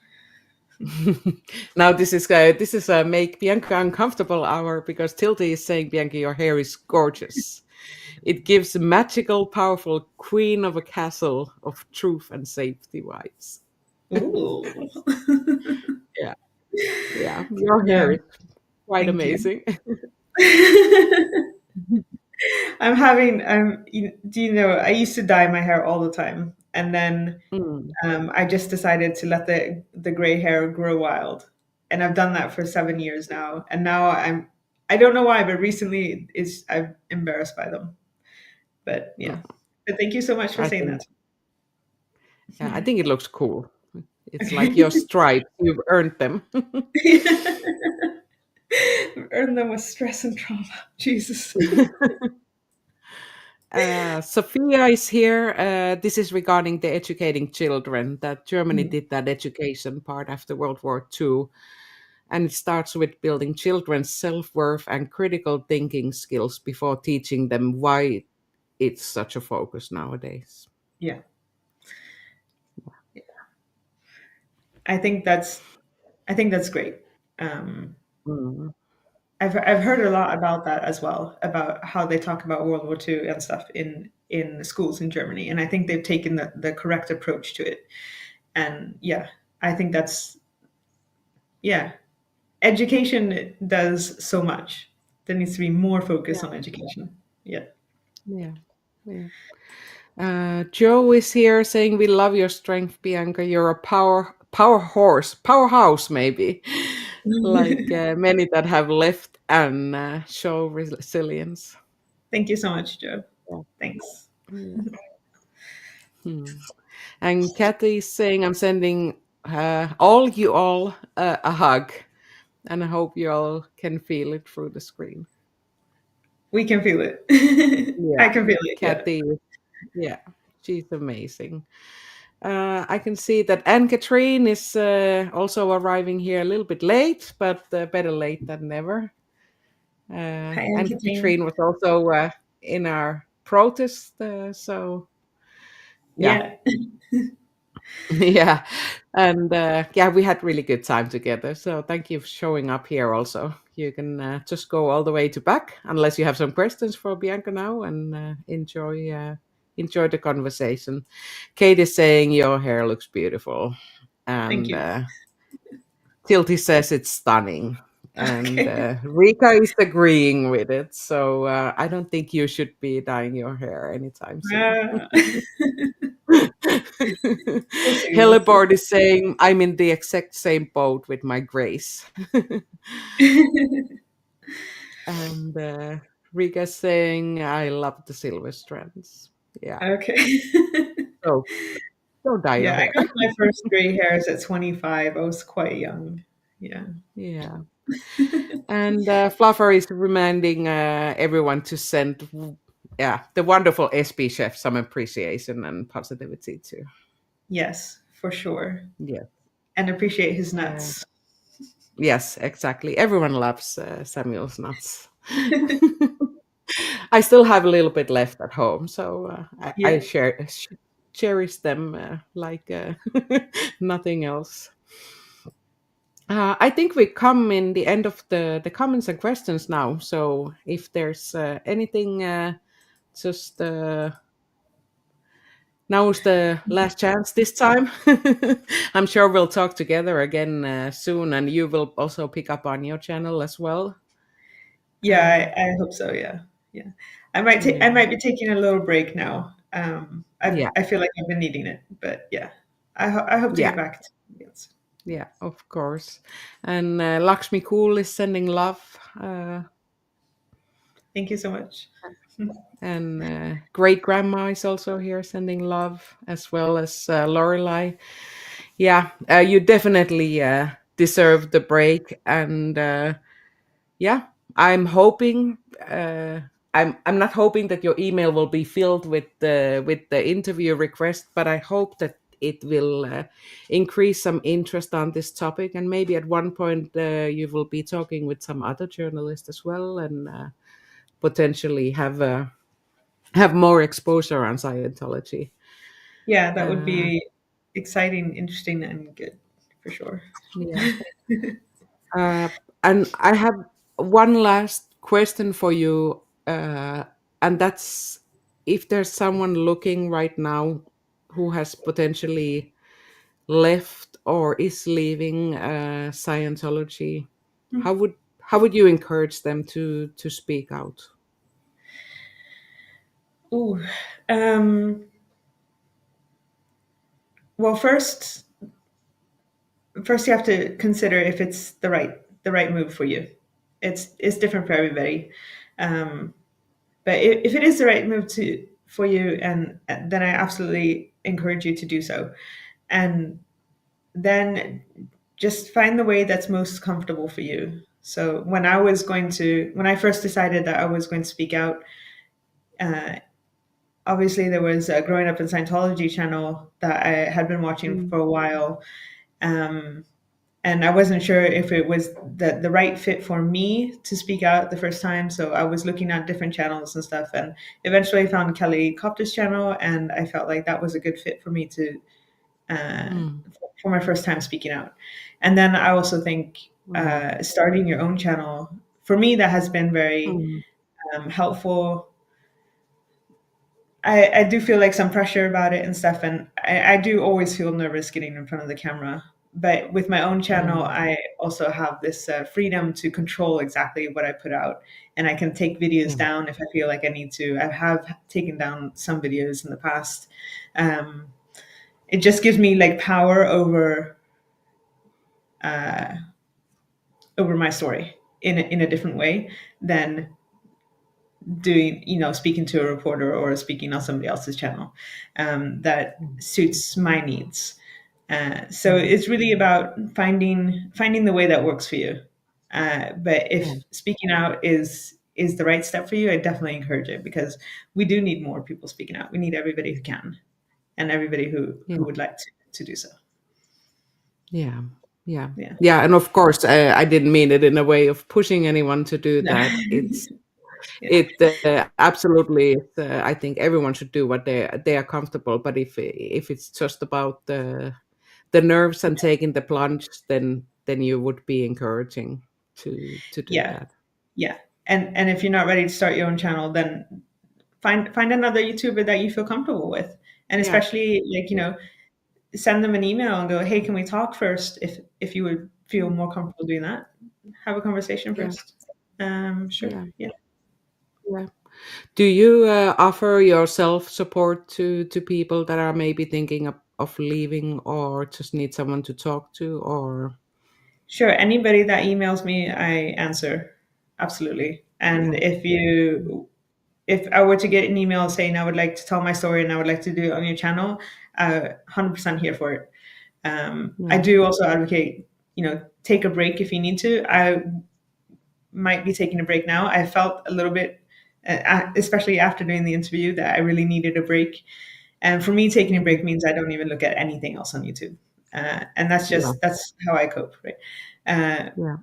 Speaker 1: Now this is a make Bianca uncomfortable hour because Tilde is saying, Bianca, your hair is gorgeous. It gives magical, powerful queen of a castle of truth and safety vibes.
Speaker 2: Ooh.
Speaker 1: Yeah, yeah, your
Speaker 2: Yeah.
Speaker 1: hair is quite
Speaker 2: Thank you.
Speaker 1: amazing.
Speaker 2: I'm having do you know I used to dye my hair all the time, and then
Speaker 1: Mm,
Speaker 2: I just decided to let the gray hair grow wild, and I've done that for 7 years now. And now I don't know why, but recently is I'm embarrassed by them. But yeah,
Speaker 1: mm.
Speaker 2: but thank you so much for
Speaker 1: I
Speaker 2: saying
Speaker 1: think,
Speaker 2: that.
Speaker 1: yeah, I think it looks cool. It's like
Speaker 2: Okay.
Speaker 1: your stripes; you've earned them.
Speaker 2: Earn them with stress and trauma. Jesus.
Speaker 1: Sophia is here. This is regarding the educating children. That Germany
Speaker 2: Mm,
Speaker 1: did that education part after World War II, and it starts with building children's self-worth and critical thinking skills before teaching them why it's such a focus nowadays.
Speaker 2: yeah, I think that's I think that's great. Um,
Speaker 1: Mm,
Speaker 2: I've heard a lot about that as well, about how they talk about World War II and stuff in the schools in Germany, and I think they've taken the correct approach to it. And yeah, I think that's yeah, education does so much. There needs to be more focus
Speaker 1: yeah,
Speaker 2: on education. Yeah,
Speaker 1: yeah, yeah. Joe is here saying, "We love your strength, Bianca. You're a powerhouse, maybe, like many that have left and show resilience."
Speaker 2: thank you so much, Joe.
Speaker 1: Yeah.
Speaker 2: Thanks.
Speaker 1: Yeah. Hmm. And Kathy is saying, "I'm sending all a hug, and I hope you all can feel it through the screen."
Speaker 2: We can feel it.
Speaker 1: Yeah,
Speaker 2: I can feel it. Yeah.
Speaker 1: Kathy. Yeah, she's amazing. I can see that Anne Catherine is also arriving here a little bit late, but better late than never.
Speaker 2: Hi, Anne
Speaker 1: Anne
Speaker 2: Catherine.
Speaker 1: Catherine was also in our protest, so yeah,
Speaker 2: Yeah.
Speaker 1: yeah, and yeah, we had really good time together. So thank you for showing up here. Also, you can just go all the way to back, unless you have some questions for Bianca now, and enjoy the conversation. Kate is saying your hair looks beautiful,
Speaker 2: Thank
Speaker 1: and
Speaker 2: you.
Speaker 1: Tilty says it's stunning. And
Speaker 2: Okay.
Speaker 1: Rika is agreeing with it. So I don't think you should be dyeing your hair anytime soon.
Speaker 2: Uh, we'll see. We'll see.
Speaker 1: Hellebord is saying, I'm in the exact same boat with my grace. And Rika's saying, I love the silver strands. Yeah.
Speaker 2: Okay.
Speaker 1: So don't dye your
Speaker 2: Yeah, I
Speaker 1: hair.
Speaker 2: got my first gray hairs at 25. I was quite young. Yeah.
Speaker 1: Yeah. And Fluffer is reminding everyone to send, yeah, the wonderful SB chef some appreciation and positivity too.
Speaker 2: Yes, for sure.
Speaker 1: Yeah.
Speaker 2: And appreciate his
Speaker 1: Uh,
Speaker 2: nuts.
Speaker 1: yes, exactly. Everyone loves Samuel's nuts. I still have a little bit left at home, so I
Speaker 2: Yeah.
Speaker 1: cherish them like nothing else. I think we come in the end of the comments and questions now. So if there's anything, just Now's the last chance this time. I'm sure we'll talk together again soon, and you will also pick up on your channel as well. Uh,
Speaker 2: Yeah, I hope so. Yeah, yeah. I
Speaker 1: yeah,
Speaker 2: might be taking a little break now.
Speaker 1: yeah,
Speaker 2: I feel like I've been needing it, but yeah, I hope to
Speaker 1: yeah,
Speaker 2: get back to it.
Speaker 1: yeah, of course. And Lakshmi Cool is sending love.
Speaker 2: Thank you so much.
Speaker 1: And great grandma is also here sending love, as well as Lorelai. Yeah, you definitely deserve the break, and yeah, I'm hoping. I'm not hoping that your email will be filled with the interview request, but I hope that it will increase some interest on this topic, and maybe at one point you will be talking with some other journalists as well, and potentially have more exposure on Scientology.
Speaker 2: Yeah, that would
Speaker 1: Uh,
Speaker 2: be exciting, interesting, and good for sure.
Speaker 1: yeah. Uh, and I have one last question for you, and that's if there's someone looking right now who has potentially left or is leaving Scientology, how would how would you encourage them to speak out?
Speaker 2: Ooh, um, well, first you have to consider if it's the right move for you. It's different for everybody, um, but if it is the right move to for you, and then I absolutely encourage you to do so, and then just find the way that's most comfortable for you. So when I first decided that I was going to speak out, uh, obviously there was a Growing Up in Scientology channel that I had been watching
Speaker 1: Mm,
Speaker 2: for a while. Um, and I wasn't sure if it was the right fit for me to speak out the first time. So I was looking at different channels and stuff, and eventually I found Kelly Copter's channel, and I felt like that was a good fit for me to uh,
Speaker 1: mm,
Speaker 2: for my first time speaking out. And then I also think
Speaker 1: mm,
Speaker 2: starting your own channel for me that has been very
Speaker 1: mm,
Speaker 2: helpful. I do feel like some pressure about it and stuff, and I do always feel nervous getting in front of the camera. But with my own channel,
Speaker 1: mm,
Speaker 2: I also have this freedom to control exactly what I put out, and I can take videos
Speaker 1: yeah,
Speaker 2: down if I feel like I need to. I have taken down some videos in the past. Um, it just gives me like power uh, over my story in a different way than doing, speaking to a reporter or speaking on somebody else's channel that
Speaker 1: mm,
Speaker 2: suits my needs. So
Speaker 1: mm,
Speaker 2: it's really about finding the way that works for you. But
Speaker 1: yeah,
Speaker 2: if speaking out is the right step for you, I definitely encourage it, because we do need more people speaking out. We need everybody who can, and everybody
Speaker 1: yeah,
Speaker 2: who would like to do so.
Speaker 1: yeah, yeah,
Speaker 2: Yeah.
Speaker 1: yeah. And of course, I didn't mean it in a way of pushing anyone to do
Speaker 2: No.
Speaker 1: that.
Speaker 2: Yeah.
Speaker 1: It absolutely. I think everyone should do what they are comfortable. But if it's just about the nerves and taking the plunge, then you would be encouraging to do
Speaker 2: Yeah.
Speaker 1: that.
Speaker 2: Yeah. And if you're not ready to start your own channel, then find another YouTuber that you feel comfortable with. And
Speaker 1: Yeah,
Speaker 2: especially, like, send them an email and go, hey, can we talk first? If you would feel
Speaker 1: mm,
Speaker 2: more comfortable doing that, have a conversation
Speaker 1: yeah,
Speaker 2: first. Sure.
Speaker 1: yeah,
Speaker 2: Yeah.
Speaker 1: yeah. Do you offer your self support to people that are maybe thinking of leaving or just need someone to talk to? Or
Speaker 2: Sure. Anybody that emails me, I answer. Absolutely. And
Speaker 1: yeah,
Speaker 2: if I were to get an email saying I would like to tell my story and I would like to do it on your channel, 100% here for it. I
Speaker 1: yeah,
Speaker 2: do also advocate, take a break if you need to. I might be taking a break now. I felt a little bit, especially after doing the interview, that I really needed a break. And for me, taking a
Speaker 1: mm,
Speaker 2: break means I don't even look at anything else on YouTube. And
Speaker 1: yeah,
Speaker 2: that's how I cope, right? Uh,
Speaker 1: yeah,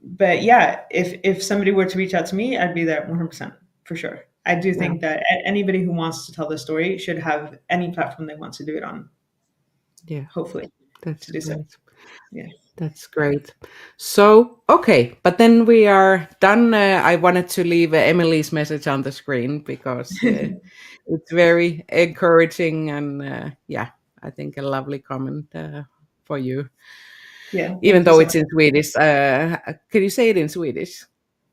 Speaker 2: but yeah, if somebody were to reach out to me, I'd be there 100% for sure. I do
Speaker 1: yeah,
Speaker 2: think that anybody who wants to tell their story should have any platform they want to do it on,
Speaker 1: yeah.
Speaker 2: hopefully,
Speaker 1: That's
Speaker 2: to do so.
Speaker 1: great.
Speaker 2: Yeah.
Speaker 1: That's great. So, okay, but then we are done. I wanted to leave Emily's message on the screen because it's very encouraging and yeah, I think a lovely comment for you,
Speaker 2: Yeah,
Speaker 1: even
Speaker 2: thank you
Speaker 1: though
Speaker 2: so
Speaker 1: it's
Speaker 2: much.
Speaker 1: in Swedish. Can you say it in Swedish?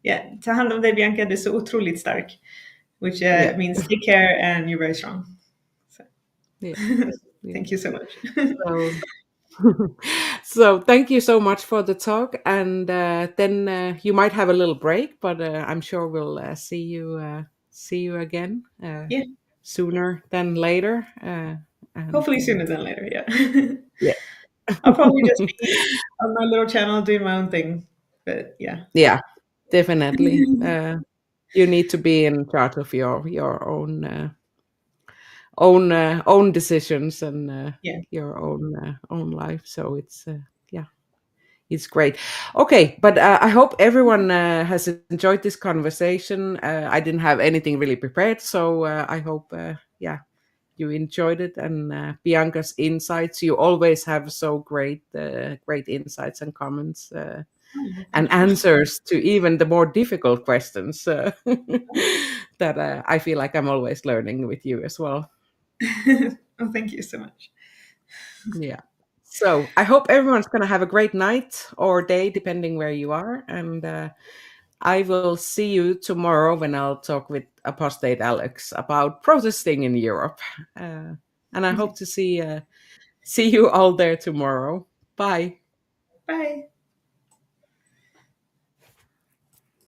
Speaker 2: Yeah, ta hand om dig Bianca, du är så otroligt stark. Which
Speaker 1: Yeah,
Speaker 2: means take care and you're very strong. So,
Speaker 1: yeah, yeah.
Speaker 2: thank you so much.
Speaker 1: So, so thank you so much for the talk, and then you might have a little break, but I'm sure we'll see you again
Speaker 2: Yeah,
Speaker 1: sooner than later. And
Speaker 2: hopefully sooner than later. Yeah.
Speaker 1: yeah,
Speaker 2: I'll probably just be on my little channel doing my own thing. But yeah.
Speaker 1: yeah, definitely. You need to be in charge of your own decisions and
Speaker 2: Yeah.
Speaker 1: your own life. So it's yeah. It's great. Okay, but I hope everyone has enjoyed this conversation. I didn't have anything really prepared, so I hope, yeah, you enjoyed it. And Bianca's insights. You always have so great insights and comments
Speaker 2: Oh,
Speaker 1: and
Speaker 2: thank you.
Speaker 1: answers to even the more difficult questions that I feel like I'm always learning with you as well.
Speaker 2: Oh, thank you so much.
Speaker 1: Yeah. So I hope everyone's going to have a great night or day, depending where you are. And I will see you tomorrow when I'll talk with Apostate Alex about protesting in Europe. And I
Speaker 2: Okay.
Speaker 1: hope to see you all there tomorrow. Bye.
Speaker 2: Bye.